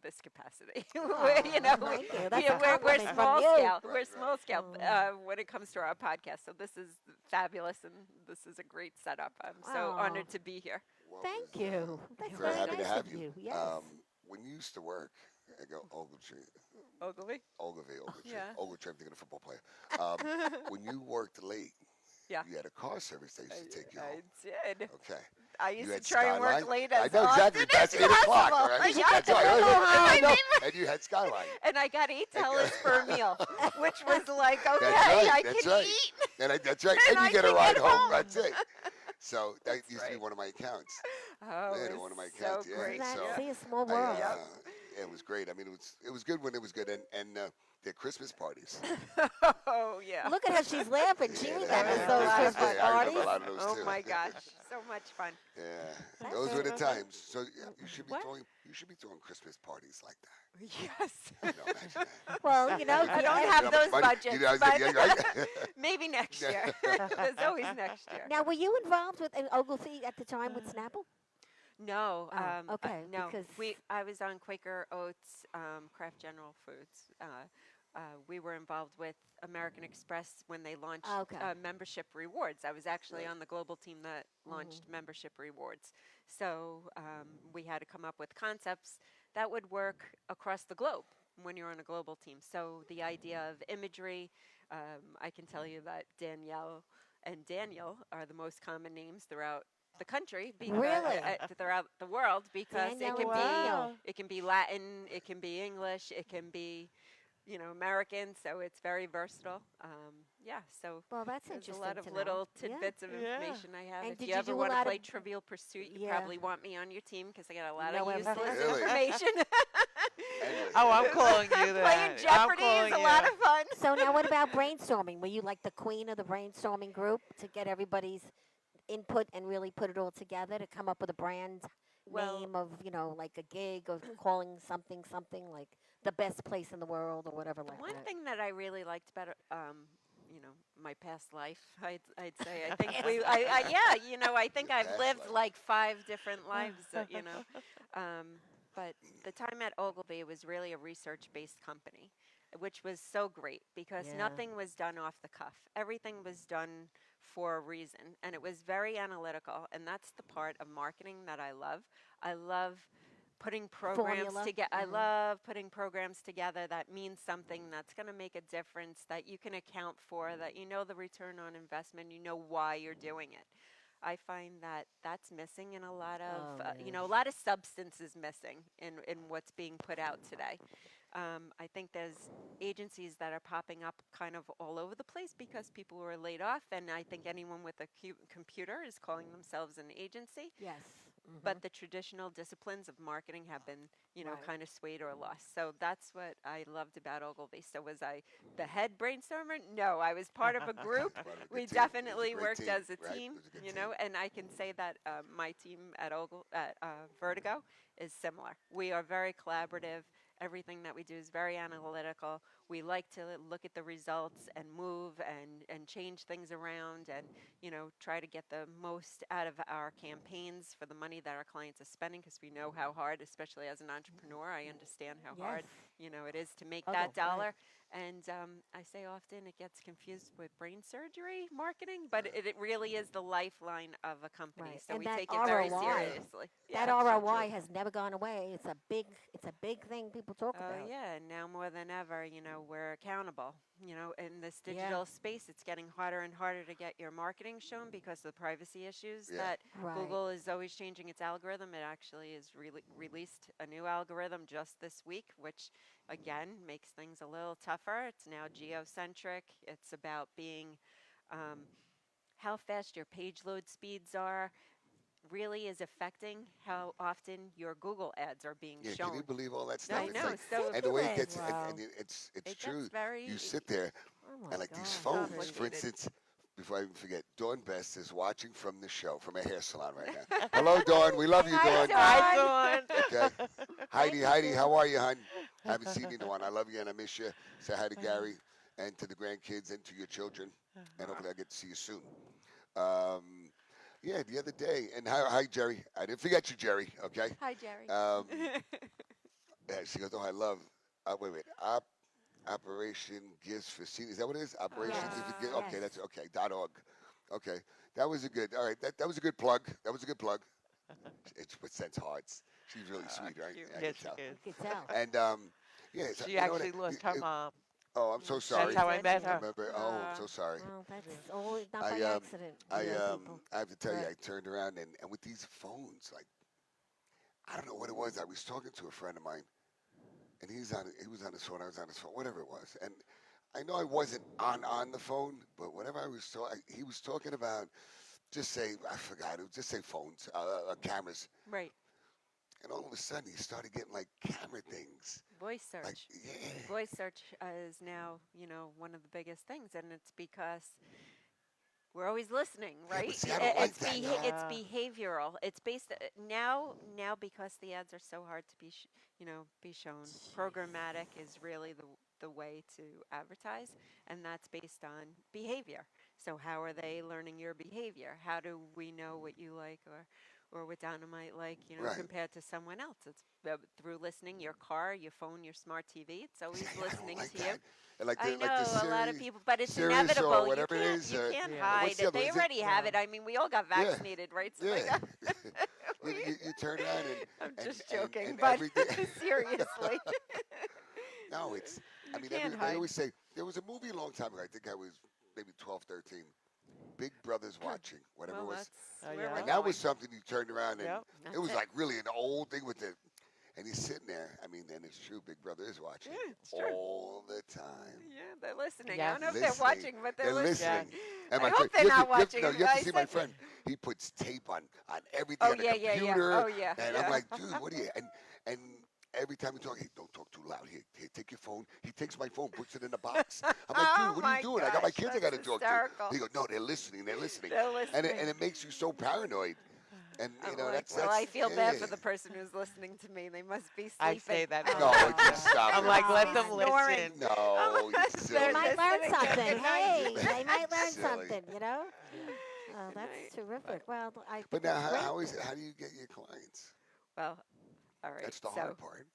this capacity. Aw, you know, thank you. we, That's yeah, a we're compliment from small you. scale. Right, We're right. small scale Oh. when it comes to our podcast. So this is fabulous, and this is a great setup. I'm so Aw. honored to be here. Well, Thank it was, you. That's You're very very happy nice to have of you. you. Yes. When you used to work, I go Ogletree, Ogilvy? Ogilvy, Yeah. Ogletree. I'm thinking of a football player. When you worked late, Yeah. you had a car service that used to take you I home. did. Okay. I You used to had try and work Skyline? late I as know exactly. often That's as 8 o'clock. possible. All right? Yeah, That's right. I I know. made And you had Skyline. and I got $8 per meal, which was like, okay, That's right. I That's can right. eat. That's right. And And you I get a can ride get home. home. That's it. So that That's used to be right. one of my accounts. Oh, Yeah, it one of my was so accounts. Yeah. great. Isn't that So see a small I, world? Yep. it was great. I mean, it was good when it was good, and their Christmas parties. Oh, yeah. Look at her; she's laughing. She Yeah, remembers yeah, those yeah. Christmas Yeah, I remember parties. a lot of those Oh, too. my gosh. So much fun. Yeah, That's those were the it. times. So yeah, you should be What? throwing Christmas parties like that. Yes. You know, imagine that. Well, you know, I don't and- have Yeah, those money- budgets, you know, but yeah, right. maybe next Yeah. year. There's always next year. Now, were you involved with Ogilvy at the time with Snapple? No. Oh, okay, No. because- I was on Quaker Oats, Kraft General Foods. We were involved with American Express when they launched Okay. membership rewards. I was actually Right. on the global team that launched membership rewards. So we had to come up with concepts that would work across the globe when you're on a global team. So the idea of imagery, I can tell you that Danielle and Daniel are the most common names throughout the country, because, Really? throughout the world, because Danielle it can and Daniel. be it can be Latin, it can be English, it can be American, so it's very versatile. Yeah, so Well, that's there's a interesting lot of to know. little Yeah. tidbits of Yeah. information I have. And If did you you ever do a want to lot play of- Trivial Pursuit, you Yeah. probably want me on your team because I got a lot No, of useless absolutely. Really? information. Anyway, Oh, I'm calling you that. Playing I'm Jeopardy calling is a you. lot of fun. So now, what about brainstorming? Were you like the queen of the brainstorming group to get everybody's input and really put it all together to come up with a brand Well- name of, like a gig or calling something like the best place in the world or whatever like One that? thing that I really liked about my past life, I'd say, I think I think Your I've past lived life. like 5 different lives, but the time at Ogilvy was really a research-based company, which was so great because Yeah. nothing was done off the cuff. Everything was done for a reason. And it was very analytical. And that's the part of marketing that I love. I love putting programs Formula. together. I love putting programs together that mean something, that's going to make a difference, that you can account for, that you know the return on investment, you know why you're doing it. I find that that's missing in a lot of, a lot of substance is missing in what's being put out today. I think there's agencies that are popping up kind of all over the place because people were laid off, and I think anyone with a computer is calling themselves an agency. Yes. But the traditional disciplines of marketing have been, Right. kind of swayed or lost. So that's what I loved about Ogilvy. So was I the head brainstormer? No, I was part of a group. Part of a good We team. It was a definitely great worked team, as a right? team, It was a good team. and I can say that my team at Vertigo is similar. We are very collaborative. Everything that we do is very analytical. We like to look at the results and move and change things around, and try to get the most out of our campaigns for the money that our clients are spending, because we know how hard, especially as an entrepreneur, I understand how hard it is to make that dollar. And I say often it gets confused with brain surgery marketing, but it really is the lifeline of a company. Right. So And we that take it very ROI, seriously. That Yeah. ROI has never gone away. It's a big thing people talk Oh about. yeah, and now more than ever, we're accountable. In this digital space, it's getting harder and harder to get your marketing shown because of the privacy issues that Right. Google is always changing its algorithm. It actually has released a new algorithm just this week, which again makes things a little tougher. It's now geocentric. It's about being how fast your page load speeds are. Really is affecting how often your Google ads are being Yeah, shown. can you believe all that stuff? I It's know. like, So and the way it gets, Wow. and it's it true. gets very You sit there, Oh my and like these God. phones, for complicated. instance, before I even forget, Dawn Best is watching from the show, from a hair salon right now. Hello, Dawn. We love you, Hi, Dawn. Dawn. Hi, Dawn. Okay. Heidi, you, Heidi, sis. how are you, hon? I haven't seen you in a while. I love you and I miss you. Say hi to Gary and to the grandkids and to your children, and hopefully I get to see you soon. Um, yeah, the other day, and hi, Jerry. I didn't forget you, Jerry. Okay. Hi, Jerry. Yeah, she goes, oh, I love. Wait. Operation Gifts for Seniors. Is that what it is? Operation Yes, Gifts for Gifts. Okay, yes. that's okay. .org. Okay, that was a good. All right, that was a good plug. That was a good plug. It's what sends hearts. She's really sweet, right? cute. I Yes, can tell. she is. You can tell. And yeah, so, She you know what? actually lost her mom. Oh, I'm so Yeah, sorry. That's how I did. met I her. remember. Oh, I'm so sorry. Well, that's Yeah. always not by I accident. People. I have to tell you, Right. I turned around and with these phones, like I don't know what it was. I was talking to a friend of mine, and he was on his phone. I was on his phone, whatever it was. And I know I wasn't on the phone, but whatever I was talking, he was talking about. Just say I forgot. It was just say phones, cameras, Right. and all of a sudden he started getting like camera things. Voice Like search. yeah, Voice search is now, one of the biggest things, and it's because we're always listening, yeah. right? But see, I don't like It's that. it's Yeah. behavioral. It's based now because the ads are so hard to be shown. Programmatic is really the way to advertise, and that's based on behavior. So how are they learning your behavior? How do we know what you like or what Donna might like, Right. compared to someone else? It's through listening, your car, your phone, your smart TV. It's always See, I don't listening like to you. that. And like I the know like the a lot of series, people, but it's Sirius inevitable. or whatever it You can't, is. you can't Yeah. hide What's the it. other They one? Is it? already have Yeah. it. I mean, we all got Yeah. vaccinated, right? So they Yeah. got, You turn around I'm and just joking, and but everything. seriously, No, it's. I you mean, can't they hide. always say there was a movie a long time ago. I think I was maybe 12, 13. Big Brother's Watching, whatever Well, it was. that's Oh, where yeah. we're And that was going. something you turned around and Yep. it That's was it. like really an old thing with the. And he's sitting there. I mean, and it's true. Big Brother is watching Yeah, it's true. all the time. Yeah, they're listening. I Yes. don't know if they're Listening. watching, but they're They're listening. listening. And I my hope friend, they're you not have to, watching. no, you have I to see my said- friend. He puts tape on everything Oh on the yeah, yeah, yeah. computer. Oh yeah. And yeah. I'm like, dude, what are you? And every time we talk, hey, don't talk too loud. Here, take your phone. He takes my phone, puts it in the box. I'm like, dude, Oh what are my you doing? I got my gosh, kids I got to that's talk hysterical. to. He goes, no, they're listening. They're listening. They're And listening. it makes you so paranoid. And I'm you know like, that's well, I feel bad yeah. for the person who's listening to me. They must be sleeping. I say that. No, all the just time. stop I'm it. like, let He's them snoring. listen. No, you They silly. might They're learn sitting there. something. Good night. Hey, they might learn Silly. something. Oh, Good that's night. terrific. Well, I think But now, it's great. how is it? How do you get your clients? Well, all right. That's the So hard part.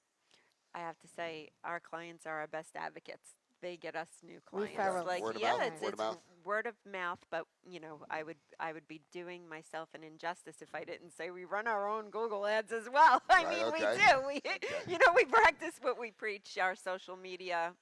I have to say, our clients are our best advocates. They get us new We clients. referrals. Like, Word of yeah, mouth? it's Word of mouth? word of mouth, but I would be doing myself an injustice if I didn't say we run our own Google ads as well. I Right, mean, we okay. do. We Okay. we practice what we preach, our social media,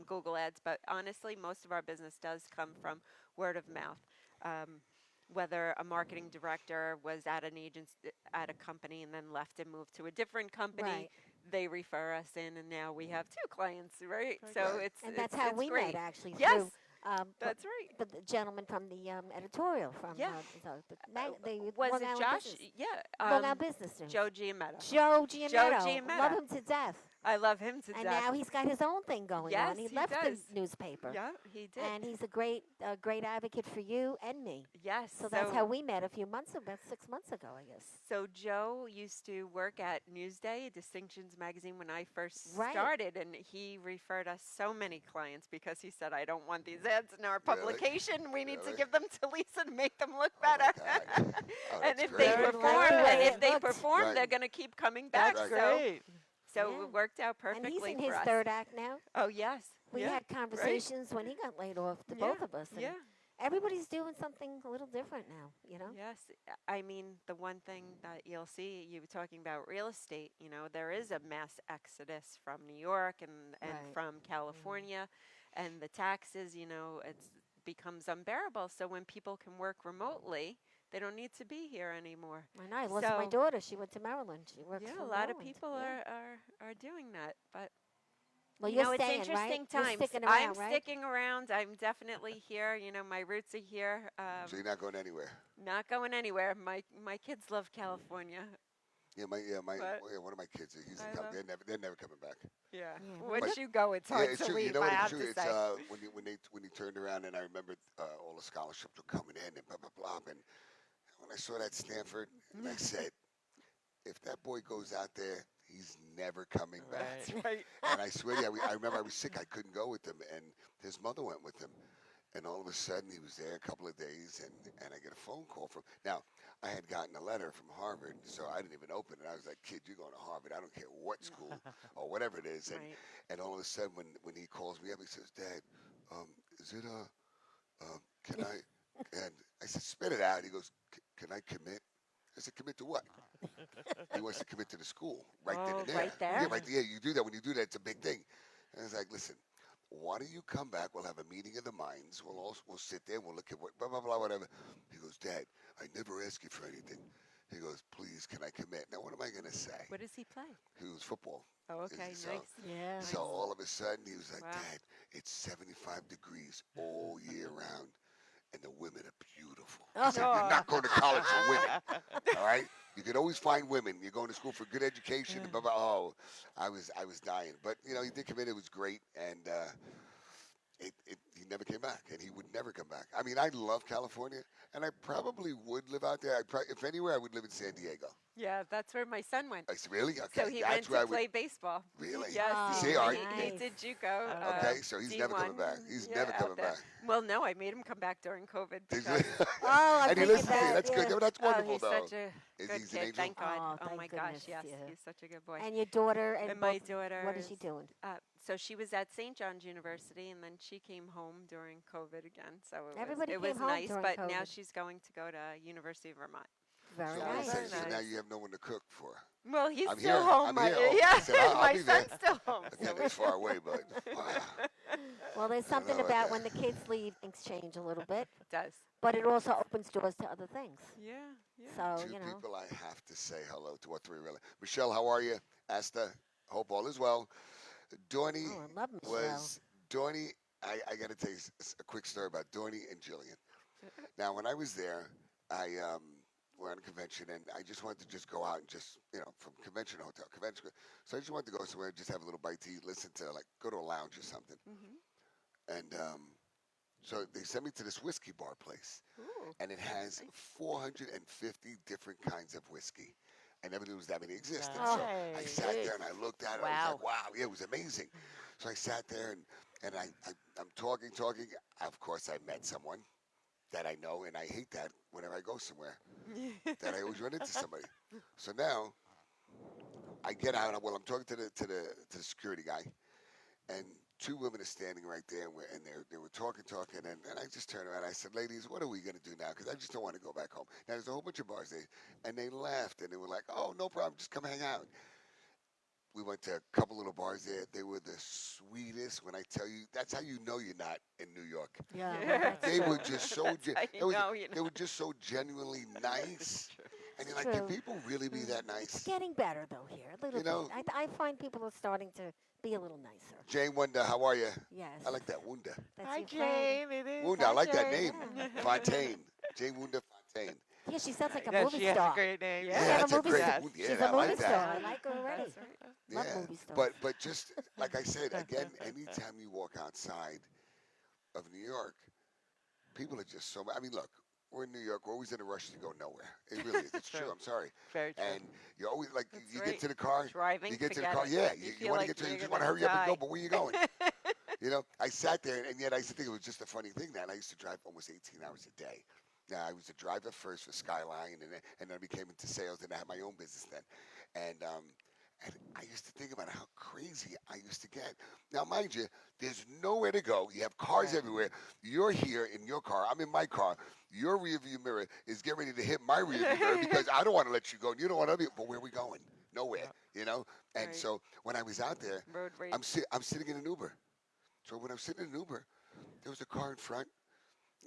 Google ads. But honestly, most of our business does come from word of mouth. Um, whether a marketing director was at an agency, at a company, and then left and moved to a different company, Right. they refer us in, and now we have two clients, right? Very So Right. And it's that's how it's we met, great. actually, Yes, through but, that's right. but the gentleman from the editorial from Yeah. the Was Long it Island Josh? Business, Yeah. Long Island Business News. Joe Giametto. Joe Joe Giametto. Love Giametto. him to death. I love him to And death. now he's got his own thing going Yes, on. He he left does. the newspaper. Yeah, he did. And he's a great advocate for you and me. Yes. So that's how we met a few months, about 6 months ago, I guess. So Joe used to work at Newsday, Distinctions magazine, when I first Right. started, and he referred us so many clients because he said, "I don't want these ads in our Really? publication. We need to Really? give them to Lisa to make them look Oh my better." God. Oh, And that's if great. they Very perform, good. Way if it they looked. perform, Right. they're going to keep coming back. That's Right. great. So Yeah. it worked out And he's perfectly in for his us. third act now. Oh yes, We yeah, had conversations when he got laid off, the both of us. And yeah. everybody's doing something a little different now, you know? Yes, I mean, the one thing that you'll see, you were talking about real estate, there is a mass exodus from New York and Right. from California, and the taxes, it's becomes unbearable. So when people can work remotely, they don't need to be here anymore. I know. I lost my So- daughter. She went to Maryland. She works Yeah, a from lot of Maryland. people Yeah. are doing that, but Well, you you're know, it's staying, interesting right? You're times. sticking I'm around, right? sticking around. I'm definitely here. My roots are here. So you're not going anywhere. Not going anywhere. My kids love California. But One of my kids. He's I in Cal- love- they're never coming back. Yeah. Yeah, Once but- you go, it's Yeah, hard it's to true. leave. You know I what? It's have true. to It's say. when he turned around, and I remembered all the scholarships were coming in and blah blah blah. And when I saw that Stanford, and I said, if that boy goes out there, he's never coming back. Right. That's right. And I swear to you, I remember I was sick. I couldn't go with him, and his mother went with him. And all of a sudden, he was there a couple of days, and I get a phone call from. Now, I had gotten a letter from Harvard, so I didn't even open it. I was like, kid, you're going to Harvard. I don't care what school or whatever it is. Right. And all of a sudden, when he calls me up, he says, Dad, is it can I? And I said, spit it out. He goes, can I commit? I said, commit to what? He wants to commit to the school right then Oh, and there. right there? Yeah, right there. You do that. When you do that, it's a big thing. And I was like, listen, why don't you come back? We'll have a meeting of the minds. We'll sit there. We'll look at what blah blah blah whatever. He goes, Dad, I never ask you for anything. He goes, please, can I commit? Now, what am I gonna say? What does he play? He was football. Oh, Is okay, it so? nice. Yeah. So all of a sudden, he was like, Wow. Dad, it's 75 degrees all year round, and the women are beautiful. I said, you're not going to college for women, all right? You can always find women. You're going to school for good education. Blah, blah. Oh, I was dying. But, he did commit. It was great, and he never came back, and he would never come back. I mean, I love California, and I probably would live out there. If anywhere, I would live in San Diego. Yeah, that's where my son went. I said, really? Okay, So he that's went where I to would. play baseball. Really? Yes, Oh, See, all right. he nice. did JUCO. Okay, so he's never coming D1, back. He's yeah, never out coming there. back. Well, no, I made him come back during COVID. Did Because, you? Oh, I And he figured listens to you. that, That's good. yeah. That's wonderful, he's though. such a Is good he an kid. angel? Thank God. Oh, Oh, thank my goodness, gosh, yes, yeah. he's such a good boy. And your daughter and my both- daughter What is she doing? So she was at St. John's University, and then she came home during COVID again. So Everybody it was came home nice. during But now COVID. she's going to go to University of Vermont. Very So, nice. Very so now nice. you have no one to cook for. Well, he's I'm still here. home. I'm my, here. Oh, yeah, I said, I'll my be there. son's still home. Again, it's far away, but wow. Well, there's I something know about that. when the kids leave, things change a little bit, It does. but it also opens doors to other things. Yeah, yeah. So, Two you know. people I have to say hello to, or three really. Michelle, how are you? Asta, hope all is well. Dorney Oh, I love Michelle. was Dorney. I got to tell you a quick story about Dorney and Jillian. Now, when I was there, we're on a convention, and I just wanted to just go out and just, from convention to hotel, convention. So I just wanted to go somewhere, just have a little bite to eat, listen to, go to a lounge or something. Mm-hmm. And so they sent me to this whiskey bar place, Ooh. and it has 450 different kinds of whiskey. I never knew there was that many existed. So I Nice. sat there and I looked at it. I was Wow. like, wow, yeah, it was amazing. So I sat there and I'm talking. Of course, I met someone that I know, and I hate that whenever I go somewhere, that I always run into somebody. So now I get out. I'm talking to the security guy, and two women are standing right there, and they were talking, and I just turned around. I said, "Ladies, what are we gonna do now? Because I just don't want to go back home." Now there's a whole bunch of bars there, and they laughed and they were like, "Oh, no problem, just come hang out." We went to a couple little bars there. They were the sweetest. When I tell you, that's how you know you're not in New York. Yeah. They were just so You they were just so genuinely nice. And you're like, True. can people really be that It's nice? getting better though here a little You know, bit. I find people are starting to be a little nicer. Jane Wonder, how are you? Yes. I like that Wunda. That's Hi, your friend. Jane. It is. Wunda, I Hi, like that Jane. name. Yeah. Fontaine. Jane Wunda Fontaine. Yeah, she sounds like a Yeah, movie she has star. a great name. Yeah, Yeah, that's a a movie great star. Wunda. Yeah, She's I a movie like star. that. I like her already. That's right. Love Yeah, movie stars. but just like I said again, anytime you walk outside of New York, people are just so. I mean, look, we're in New York. We're always in a rush to go nowhere. It really is. It's true. True. I'm sorry. Very true. And you're always like, That's you right. get to the car, Driving, you get to the forget car. it. Yeah, You you feel want to like get to. You you're just want to gonna hurry up and go. die. But where you going? You know, I sat there, and yet I used to think it was just a funny thing. That I used to drive almost 18 hours a day. Now I was a driver first for Skyline, and then I became into sales, and I had my own business then. And I used to think about how crazy I used to get. Now, mind you, there's nowhere to go. You have cars Right. everywhere. You're here in your car. I'm in my car. Your rearview mirror is getting ready to hit my rearview mirror because I don't want to let you go, and you don't want to be. But where are we going? Nowhere. You know. And Right. so when I was out there, Road rage. I'm sitting in an Uber. So when I'm sitting in an Uber, there was a car in front.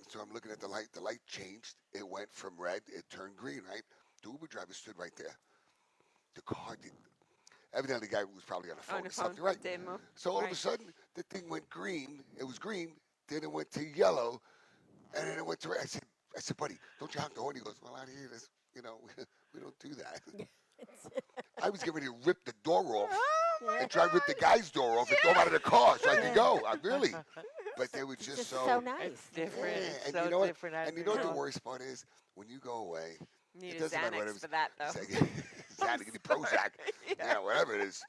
So I'm looking at the light. The light changed. It went from red. It turned green. Right. The Uber driver stood right there. The car did. Evidently, the guy was probably on the phone On the or something, phone. right? Didn't move. So all of a Right. sudden, the thing went green. It was green. Then it went to yellow, and then it went to red. I said, buddy, don't you honk the horn? He goes, well, out here, we don't do that. I was getting ready to rip the door off and try to rip the guy's door off and throw him out of the car so I could go. I really. But they were It's just so nice. It's different. Yeah, It's and so you know what? different out And you there. know what the worst part is? When you go away, Need it a doesn't matter what it Xanax was. for that though. It's like, Xanax, the Prozac, Yeah. whatever it is.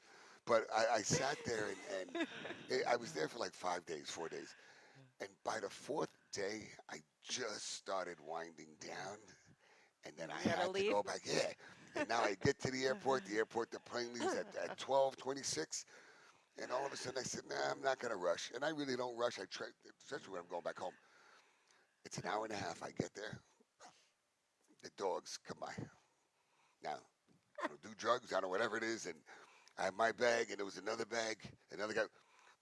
But I sat there and I was there for like 4 days. And by the fourth day, I just started winding down. And then I You gotta had to leave? go back. Yeah. And now I get to the airport. The plane leaves at 12:26. And all of a sudden I said, nah, I'm not going to rush. And I really don't rush. Especially when I'm going back home. It's an hour and a half. I get there. The dogs come by. Now, I don't do drugs. I don't know whatever it is. And I have my bag, and there was another bag. Another guy.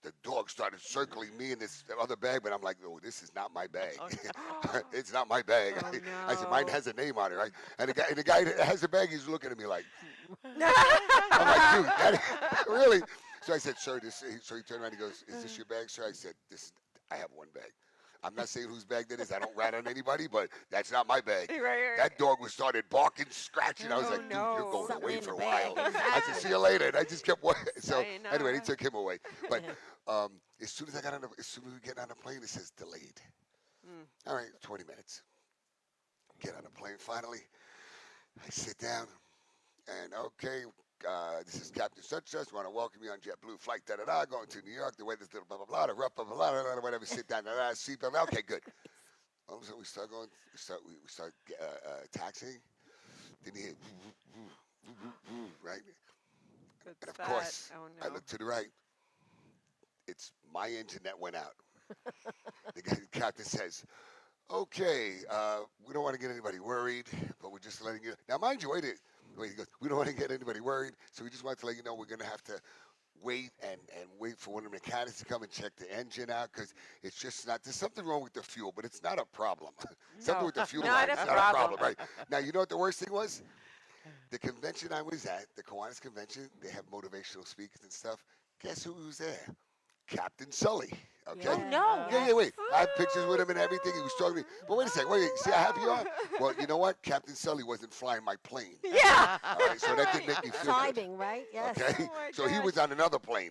The dog started circling me in this other bag, but I'm like, oh, this is not my bag. Oh, It's not my bag. Oh, I said, mine no. has a name on it, right? And the guy that has the bag, he's looking at me like, No. I'm like, dude, really? So I said, sir, so he turned around, he goes, is this your bag, sir? I said, I have one bag. I'm not saying whose bag that is. I don't rat on anybody, but that's not my bag. Right. That dog was started barking, scratching. I was Oh, like, dude, you're no. going Something away in for a the while. bag. I said, see you later. And I just kept walking. So anyway, they Sayonara. took him away. But as soon as we get on the plane, it says delayed. Mm. All right, 20 minutes. Get on the plane finally. I sit down, and okay, this is Captain Such. Want to welcome you on JetBlue flight. Going to New York. The weather's little blah blah blah. The rough blah blah blah. Whatever. Sit down. Seatbelt. Okay, good. All of a sudden we start going. We start taxiing. Then you hear right. What's And of that? course, Oh, I no. look to the right. It's my engine that went out. The captain says, okay, we don't want to get anybody worried, but we're just letting you. Now, mind you, wait. He goes, we don't want to get anybody worried, so we just want to let you know we're going to have to wait and wait for one of the mechanics to come and check the engine out because it's just not. There's something wrong with the fuel, but it's not a problem. Something No, with the fuel not line. a It's not a problem. problem, right? Now, you know what the worst thing was? The convention I was at, the Kiwanis convention, they have motivational speakers and stuff. Guess who was there? Captain Sully. Okay. Oh, no. Yeah, wait. I have pictures with him and everything. He was talking to me. But wait a second. Wait. See how happy you are? Well, you know what? Captain Sully wasn't flying my plane. Yeah. All right. So that didn't make me feel good. Timing, right? Yes. Okay. Oh my So he gosh. was on another plane.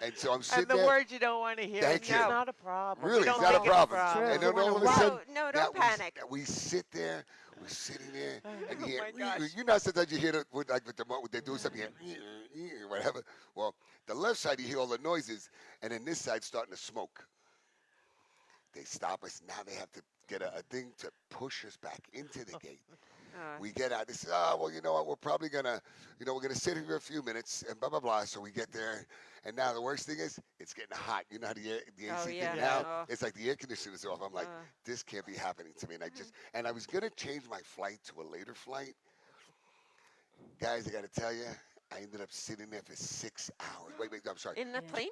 And so I'm sitting And the there. word you don't want to hear. Thank It's you. not a problem. Really, We it's don't not a think it's problem. True. And then You all of a wanna sudden, No, now don't panic. we sit there. We're sitting there, and you Oh hear, my gosh. you know, sometimes you hear with the when they do something, you hear, whatever. Well, the left side you hear all the noises, and then this side starting to smoke. They stop us. Now they have to get a thing to push us back into the gate. We get out. They say, oh, well, you know what? We're probably gonna, we're gonna sit here for a few minutes and blah blah blah. So we get there, and now the worst thing is it's getting hot. You know how the Oh, AC yeah. thing Yeah. now? Oh. It's like the air conditioner's off. I'm like, this can't be happening to me. And I was gonna change my flight to a later flight. Guys, I gotta tell you, I ended up sitting there for 6 hours. Wait, I'm sorry. In the Yeah. plane?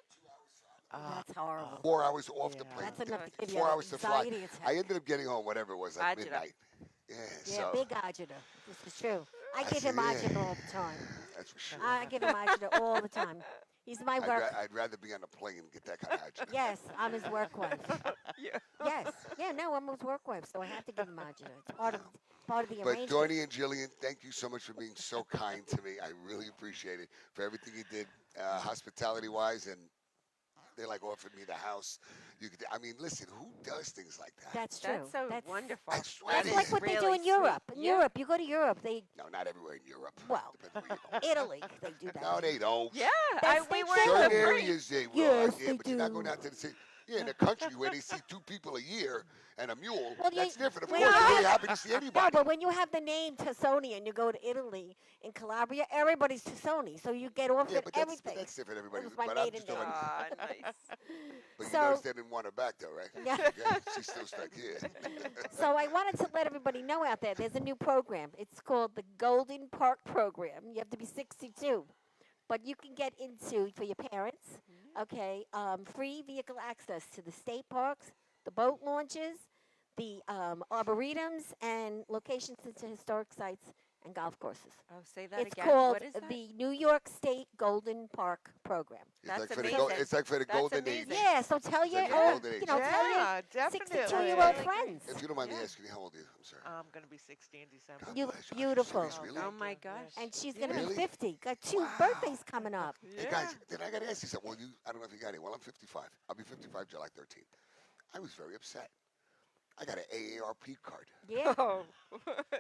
That's horrible. 4 hours off the Yeah. plane. That's enough to give you 4 an hours to fly. anxiety attack. I ended up getting home, whatever it was, like Agita. midnight. Yeah, Yeah, so big agita. This is true. I give see, him yeah. agita all the time. that's for sure. I give him agita all the time. He's my work. I'd rather be on a plane and get that kind of agita. Yes, I'm his work wife. Yeah. Yes. Yeah, no, I'm his work wife, so I have to give him agita. It's part of the But arrangement. Donnie and Jillian, thank you so much for being so kind to me. I really appreciate it for everything you did, hospitality-wise, and they offered me the house. I mean, listen, who does things like that? That's true. That's so wonderful. I swear That's to like you. what they do really in Europe. sweet. In Yeah. Europe, you go to Europe, they No, not everywhere in Europe. well, Depends where you go. Italy, they do that. No, they don't. Yeah, Yes, we they were do. in the Certain break. areas they will. Yes, yeah, they but you're not going do. out to the city. Yeah, in a country where they see 2 people a year and a mule, Well, that's different. Of well, course, yeah. they're really happy to see No, anybody. but when you have the name Tassoni and you go to Italy in Calabria, everybody's Tassoni, so you get off Yeah, at but that's, everything. but that's different, everybody. was my But I'm maiden just talking name. about, Nice. but you So- noticed they didn't want her back, though, right? Yeah. Okay, she's still stuck here. So I wanted to let everybody know out there, there's a new program. It's called the Golden Park Program. You have to be 62. But you can get into, for your parents, okay, free vehicle access to the state parks, the boat launches, the arboretums, and locations into historic sites and golf courses. Oh, say that It's again. called What is that? the New York State Golden Park Program. That's for the amazing. it's like for the That's golden age. amazing. Yeah, so tell It's your, like a old, golden age. tell your Yeah, definitely. 62-year-old Really friends. If you don't mind me Yeah. asking, how old are you? I'm sorry. I'm going to be 60 in December. God You bless look you. beautiful. Serious, really? Oh my gosh. And she's going to Really? be 50. Got 2 Wow. birthdays coming up. Hey guys, then I got to ask you something. Well, I don't know if you got it. Well, I'm 55. I'll be 55 July 13th. I was very upset. I got an AARP card. Yeah. Oh.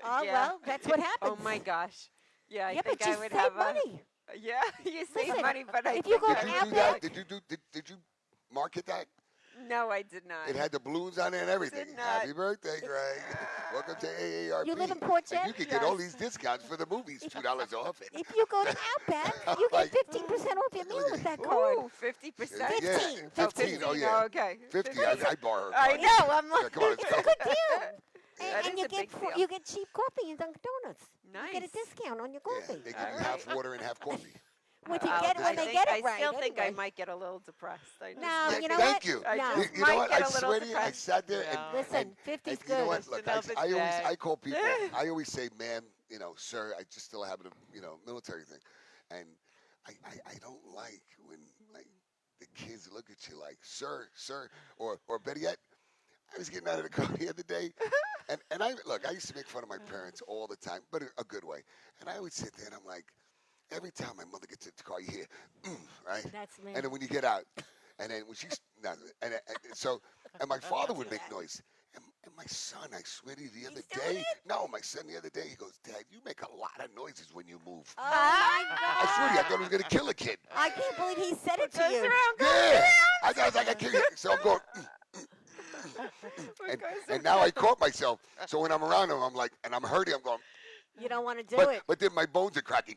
Oh, Yeah. well, that's what happens. Oh my gosh. Yeah, I Yeah, think but you I would save have money. Yeah, you save Listen, money, but I if you think go I Did you would do Outback- that? like- Did you market that? No, I did not. It had the balloons on it and everything. Did not. Happy birthday, Greg. Welcome to AARP. You live in Port And Jet? you can get all Yes. these discounts for the movies, $2 off it. If you go to Outback, you get Like- 15% off your meal with that card. Ooh, 50%. Yeah, 15. 15. Oh, yeah. okay. 50. I borrow her I card. know. I'm Yeah, like, come on, let's go. Good deal. That And is you a big deal. you get cheap coffee in Dunkin' Donuts. Nice. You get a discount on your Yeah, coffee. they give you All half right. water and half coffee. When you Wow. get I when they think- get it I right. still think I anyway. might get a little depressed. I just, No, Yeah, you know thank what? you. I No. just You know might what? get I a little swear to you, I depressed. sat there Yeah. and Listen, 50's you know good. what? Just Look, another I always day. I call people. I always say, "Ma'am, sir, I just still have a military thing," and I don't like when the kids look at you like, "Sir, sir," or better yet, I was getting out of the car the other day, and I used to make fun of my parents all the time, but a good way, and I would sit there and I'm like, every time my mother gets in the car, you hear, right? That's me. And then when you get out, and then when she's and my father would make noise. And my son, I swear to you, the other doing day, my son the other day, he goes, Dad, you make a lot of noises when you move. Oh my I swear to you, I God! thought he was going to kill a kid. I can't believe he said it to Goes you. around, goes Yeah. around. I was like, I can't hear. So I'm going, What goes and now I caught myself. So when I'm around him, I'm like, and I'm hurting, I'm going, You don't want to do but, it. but then my bones are cracking.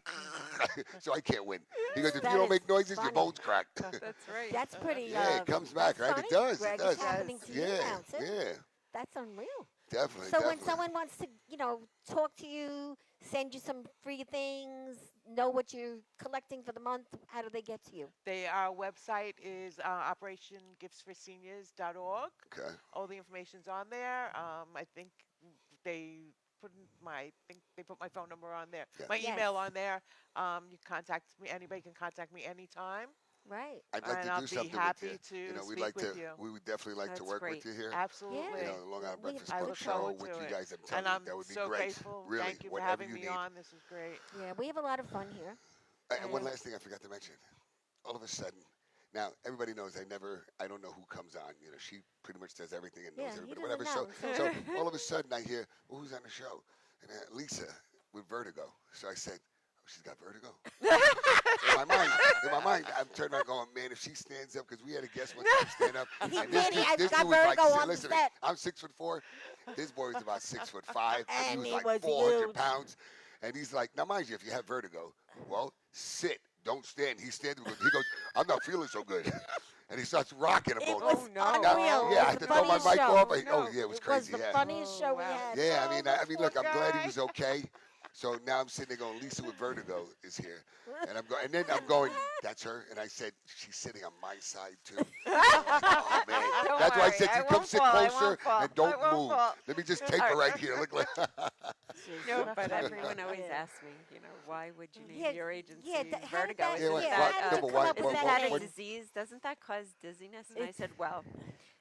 So I can't win. He goes, if That you don't is make noises, your funny. bones crack. That's right. That's pretty. Yeah, it comes back, that's right? It funny. does. Greg, It does. It's happening to you Yeah, now too. yeah. That's unreal. Definitely. So definitely. when someone wants to, talk to you, send you some free things, know what you're collecting for the month, how do they get to you? Our website is operationgiftsforseniors.org. Okay. All the information's on there. I think they put my phone number on there. Yeah. My email Yes. on there. You contact me. Anybody can contact me anytime. Right. I'd like And to I'll do be something happy with you. to We'd speak like with to. you. We would definitely like to That's work great. with you here. Absolutely. The Long Island We- Breakfast I Club look show forward with to you it. guys. I'm And telling you, I'm that would be so great. grateful. Really, Thank you for whatever having you me need. on. This is great. Yeah, we have a lot of fun here. And one Yeah. last thing I forgot to mention. All of a sudden, now everybody knows I don't know who comes on. She pretty much does everything and knows Yeah, he everybody, doesn't whatever. know, So all of a sudden I hear, well, who's on the show? And Lisa with Vertigo. So I said, she's got vertigo. In my mind, I'm turning around going, man, if she stands up, because we had a guest one time stand up, and I've this got dude was like, vertigo on the listen, to me, set. I'm 6'4". This boy was about 6'5", and he And was he like was 400 huge. pounds. And he's like, now mind you, if you have vertigo, well, sit, don't stand. He stands, he goes, I'm not feeling so good. And he starts rocking a It boat. was no. unreal. Yeah, I It had was to the throw my funniest mic show. off. Oh, no. Yeah, it was It was crazy. the Yeah. funniest show we wow. had. Yeah, Oh, I mean, poor look, I'm glad he guy. was okay. So now I'm sitting there going, Lisa with vertigo is here, and then I'm going, that's her, and I said, she's sitting on my side too. Oh man, Don't that's why I worry, said, I you come won't sit fall, I closer won't fall, and I don't won't move. fall. Let me just tape her right here. Look like. No, but everyone always Yeah. asks me, why would you name Yeah, your agency yeah, how did Vertigo? that- Yeah, what- Isn't what- that, how did you come up with isn't that that a name? disease? Doesn't that cause dizziness? And I It's- said, well,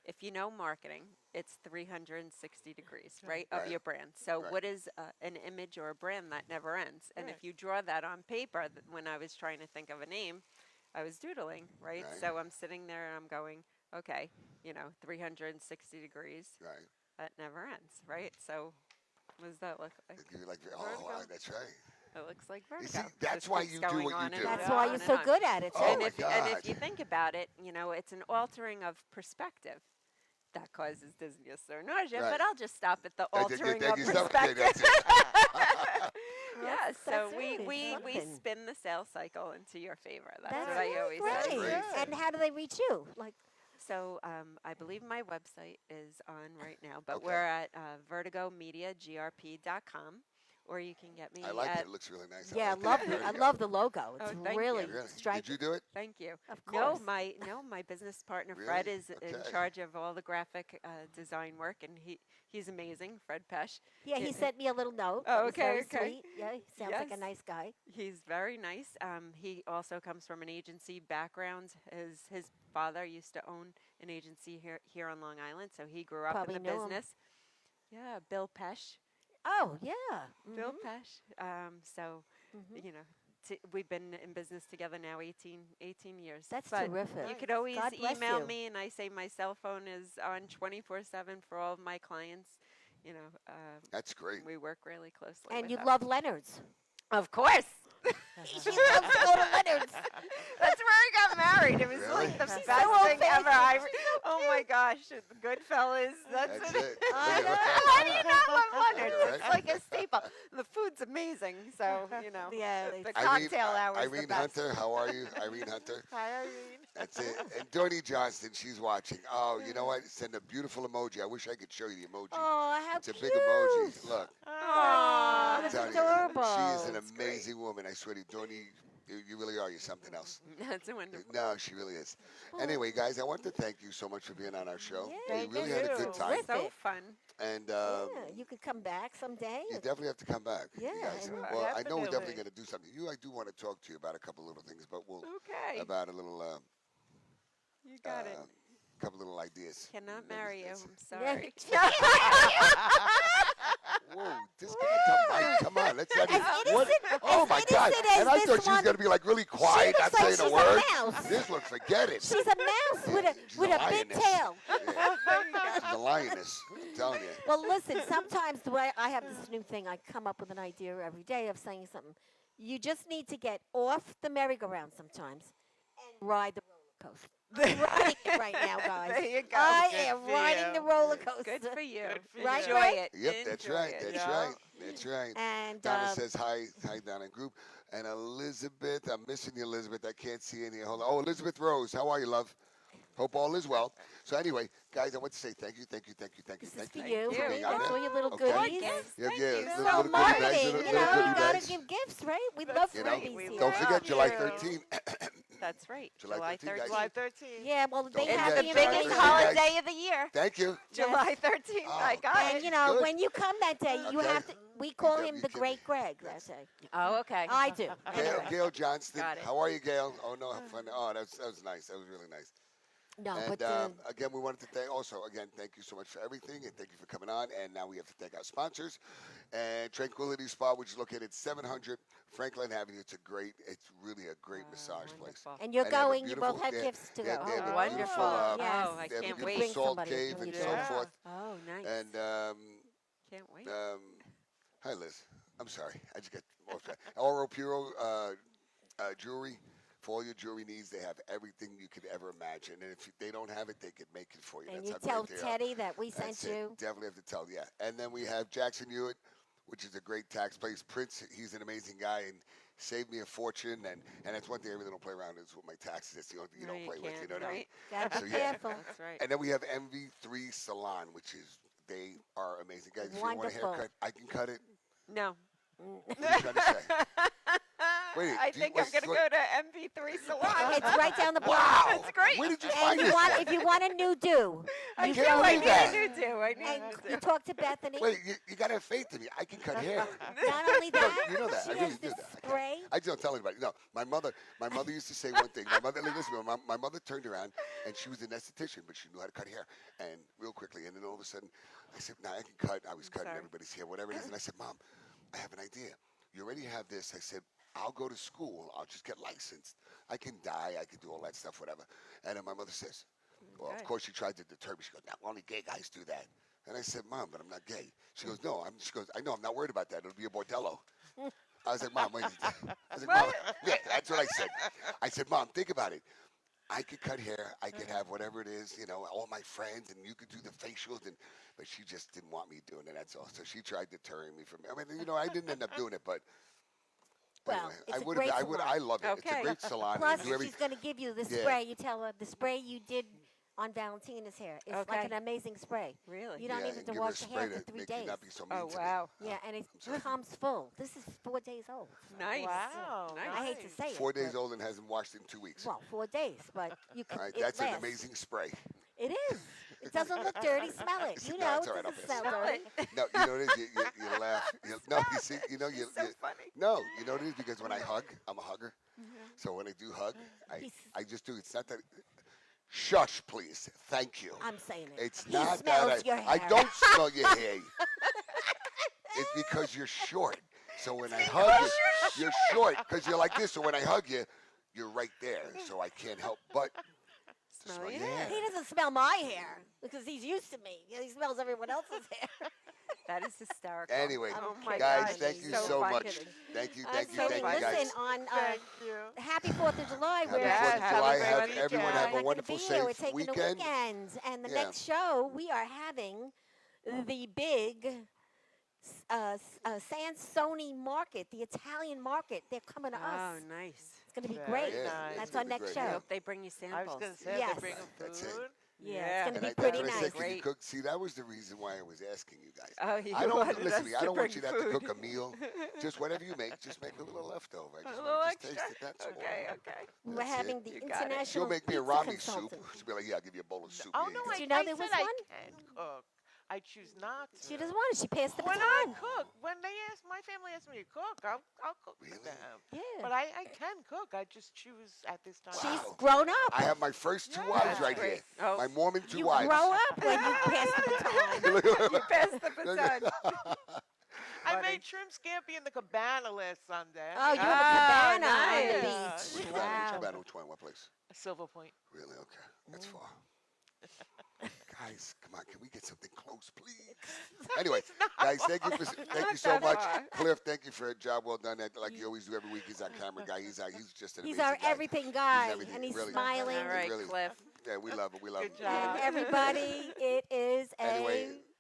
if you know marketing, it's 360 degrees, right, of Right. your brand. So Right. what is an image or a brand that never ends? And Right. if you draw that on paper, when I was trying to think of a name, I was doodling, right? Right. So I'm sitting there and I'm going, okay, 360 degrees, Right. that never ends, right? So what does that look like? You're like, oh, Vertigo. wow, that's right. It looks like You vertigo. see, that's Just why keeps you do going what you on and do. on That's and why on you're and so on. good at it. Oh, and my if God. you think about it, it's an altering of perspective that causes dizziness or nausea. Right. But I'll just stop at the Thank you, altering thank of you, stop- perspective. that's it. Yeah, so That's we really something. spin the sales cycle into your favor. That's, That's what I really always great. say. great. And how do they reach you? Like, So I believe my website is on right now, but Okay. we're at vertigomediagrp.com, or you can get me I like at. it. It looks really nice. yeah, I like love it. the, I Vertigo. love the logo. It's Oh, thank you. really Really? striking. Did you do it? Thank you. Of course. My business partner Fred Really? is in Okay. charge of all the graphic design work, and he's amazing. Fred Pesh. Yeah, he It- sent me a little note. Oh, It was very okay, okay. sweet. Yeah, he sounds like a Yes. nice guy. He's very nice. He also comes from an agency background. His father used to own an agency here on Long Island, so he grew up Probably in the knew him. business. Yeah, Bill Pesh. Oh, yeah. Bill Mhm. Pesh. So Mhm. we've been in business together now 18 years. That's but terrific. You could always God bless email you. me, and I say my cell phone is on 24/7 for all of my clients. That's great. We work really closely. And with you them. love Leonard's. Of course. She loves to go to Leonard's. That's where I got married. It was Really? like the She's best so thing ever. old-fashioned. Oh my gosh, Goodfellas. That's That's it. it. I Look know. at How do you not love Leonard's? Right. It's like a staple. The food's amazing. So Yeah, the they- cocktail hour is the Irene best. Hunter, how are you? Irene Hunter. Hi, Irene. That's it. And Donna Johnson, she's watching. Oh, you know what? Send a beautiful emoji. I wish I could show you the emoji. Oh, how It's a cute. big emoji. Look. Aw, I'm that's telling you, adorable. she is an It's great. amazing woman. I swear to you, Donna, you really are. You're something else. That's wonderful. No, she really is. Anyway, guys, I want to thank you so much for being on our show. Yeah, We Thank really had a you. good time. Terrific. So fun. And Yeah, you could come back someday. you definitely have to come back. you Yeah, guys. and- Well, I know we're definitely Definitely. going to do something. I do want to talk to you about a couple little things, but we'll Okay. about a little You got it. couple little ideas. Cannot Maybe marry you. that's- I'm sorry. Whoa, this guy, come on, let's not. What? innocent- Oh as my God! innocent as And I this thought she was one- going to be like really quiet, not looks like saying she's a a word. mouse. This one, forget it. She's a mouse with a She's with a a big lioness. tail. Yeah. She's a lioness. I'm telling you. Well, listen. Sometimes the way I have this new thing, I come up with an idea every day of saying something. You just need to get off the merry-go-round sometimes and ride the roller coaster. I'm riding it right now, guys. There you go. I Good am for riding you. the roller coaster. Good for you. Good for Right, Enjoy Greg? it. Yep, that's Enjoy right. it. That's Yeah. right. That's right. And Donna says hi, Donna and group. And Elizabeth, I'm missing you, Elizabeth. I can't see any. Hold on. Oh, Elizabeth Rose, how are you, love? Hope all is well. So anyway, guys, I want to say thank you. this is for Thank you. you. honey. being on That's there. all your little Okay. goodies. Yes, Yeah, thank yeah, you. little- So little goodie bags, marketing, little- you little know, goodie you gotta bags. give gifts, right? We That's love You right. freebies We here. Don't love forget July you. 13th. That's right. July July 13th, guys. 13th. July 13th. Yeah, well, Don't they It's have forget the the July biggest 13th, information. guys. holiday of the year. Thank you. July 13th. Oh. I got And it. you know, Good. when you come that day, you Okay. have to. We call You him the can- Great Gregg that day. Oh, okay. I do. Gail, Anyway. Gail Johnston. Got it. How are you, Gail? Oh, no, fun. Oh, that was nice. That was really nice. No, And but again, we wanted to thank thank you so much for everything, and thank you for coming on. And now we have to thank our sponsors. And Tranquility Spa, which is located 700 Franklin Avenue. It's really a great massage place. Wonderful. and you're and they have a going. You both beautiful- have yeah, gifts to yeah, go. they have a Oh, Wonderful. beautiful, yes. Oh, I They have a can't beautiful wait. Bring salt somebody cave when and you so go. Yeah. forth. Oh, nice. And Can't wait. hi, Liz. I'm sorry, I just got off track. Oro Puro jewelry. For all your jewelry needs, they have everything you could ever imagine. And if they don't have it, they could make it for you. And That's you how tell great they are. Teddy that we That's sent it. you. Definitely have to tell, yeah. And then we have Jackson Hewitt, which is a great tax place. Prince, he's an amazing guy and saved me a fortune. And that's one thing I really don't play around is with my taxes. That's the only thing you No, don't play with. You can't, know what I mean? right? Gotta So, be yeah. careful. That's right. And then we have MV3 Salon, which is, they are amazing guys. If you want a Wonderful. haircut, I can cut it. No. What are you trying to say? Wait, I do you- think I'm wait, going to wait. go to MV3 Salon. It's right down the block. Wow. That's great. Where did you And find this one? if you want a new do, I you do. can't I believe need that. a new do. I need and a you new do. talk to Bethany. Wait, you got to have faith in me. I can cut hair. Not only that, you know that. she I really has do this that. spray. I just don't tell anybody. No, my mother used to say one thing. My mother, listen, to me, my mother turned around and she was an esthetician, but she knew how to cut hair. And real quickly, and then all of a sudden, I said, "Nah, I can cut." I was cutting sorry. everybody's hair, whatever it is. And I said, "Mom, I have an idea. You already have this." I said, "I'll go to school. I'll just get licensed. I can dye. I can do all that stuff, whatever." And then my mother says, "Well, of Okay. course she tried to deter me. She goes, 'Now only gay guys do that.'" And I said, "Mom, but I'm not gay." She goes, "No, I'm." She goes, "I know. I'm not worried about that. It'll be a bordello." I was like, "Mom, wait." I was like, "Mom, yeah, that's what I said." I said, "Mom, think about it. I could cut hair. I could have whatever it is, all my friends, and you could do the facials, but she just didn't want me doing it. That's all. So she tried deterring me from. I mean, I didn't end up doing it, but Well, anyway, it's I a would great have. I love it. It's a Okay. great salon. Plus, and do every, she's going to give you the Yeah. spray. You tell her the spray you did on Valentina's hair. It's like Okay. an amazing spray. Really? You don't yeah, even and have to give her a wash your hair spray for to 3 make you days. not be so mean Oh, to wow. Yeah, and it sorry. comes full. This is 4 days old. Nice. Wow. Nice. I hate to Nice. say me. it. 4 days but- old and hasn't washed in 2 weeks. Well, 4 days, but you can. All right, it that's an lasts. amazing spray. It is. It doesn't look dirty. Smell it. You No, know, it's it all right, doesn't I'll smell pass. dirty. No, you know what it is. You laugh. No, you see, you. So funny. No, you know what it is because when I hug, I'm a hugger. So when I do hug, He's- I just do. It's not that. Shush, please. Thank you. I'm saying it. It's He not smells that your I hair. don't smell your hair. It's because you're short. So when I hug you, you're short because you're like this. So when I hug you, you're right there. So I can't help but Smell smell your your hair. He doesn't smell my hair because he's used to me. He smells everyone else's hair. That is hysterical. Anyway, Oh my guys, God. thank you So so fun. much. Thank you, I'm thank you, kidding. thank you, Listen, guys. on Thank you. Happy 4th of July, Happy we're Yes, 4th of have a July. great Have weekend. everyone we're have not a gonna wonderful, be here. We're safe taking weekend. the weekends, and the Yeah. next show we are having the big Sansoni Market, the Italian market. They're coming to Oh, us. nice. It's going to be Very great. Yeah, nice. it's That's gonna our be next great, show. I yeah. hope they bring you I samples. was going to say, Yes. they bring them That's it. food. Yeah, Yeah. it's going to And be I, pretty that's what I nice. said, can you Great. cook? See, that was the reason why I was asking you guys. Oh, you I don't wanted listen us to me. I to don't want you to bring have to food. cook a meal. Just whatever you make, just make a little leftover. I A just little want to extra. taste it. That's all. Okay, okay. We're That's it. having the You got it. international She'll make me a pizza ramen soup. consultant. She'll be like, "Yeah, I'll give you a bowl of soup." Oh, Yeah, no, yeah. Did you know I there was said I one? can cook. I choose not to. She doesn't want it. She passed the When I baton. cook, when they ask, my family asks me to cook, I'll cook Really? for them. Yeah. But I can cook. I just choose at this time. She's Wow. grown up. I have my first two Yeah. wives right Great. here. Oh. My Mormon two You wives. grow up when you pass the baton. You passed the baton. I Funny. made shrimp scampi in the cabana last Sunday. Oh, you have Oh, a cabana on nice. the Yeah. beach. Which Wow. cabana? Which one? What place? Silver Point. Really? Okay. That's far. Guys, come on. Can we get something close, please? Anyway, guys, thank you Not so that much. far. Cliff, thank you for a job well done. Like you always do every week. He's our camera guy. He's just an He's amazing our guy. everything guy, everything, and he's really. smiling. All right, Really. Cliff. Yeah, we love it. We love Good it. job. And everybody, it is Anyway, a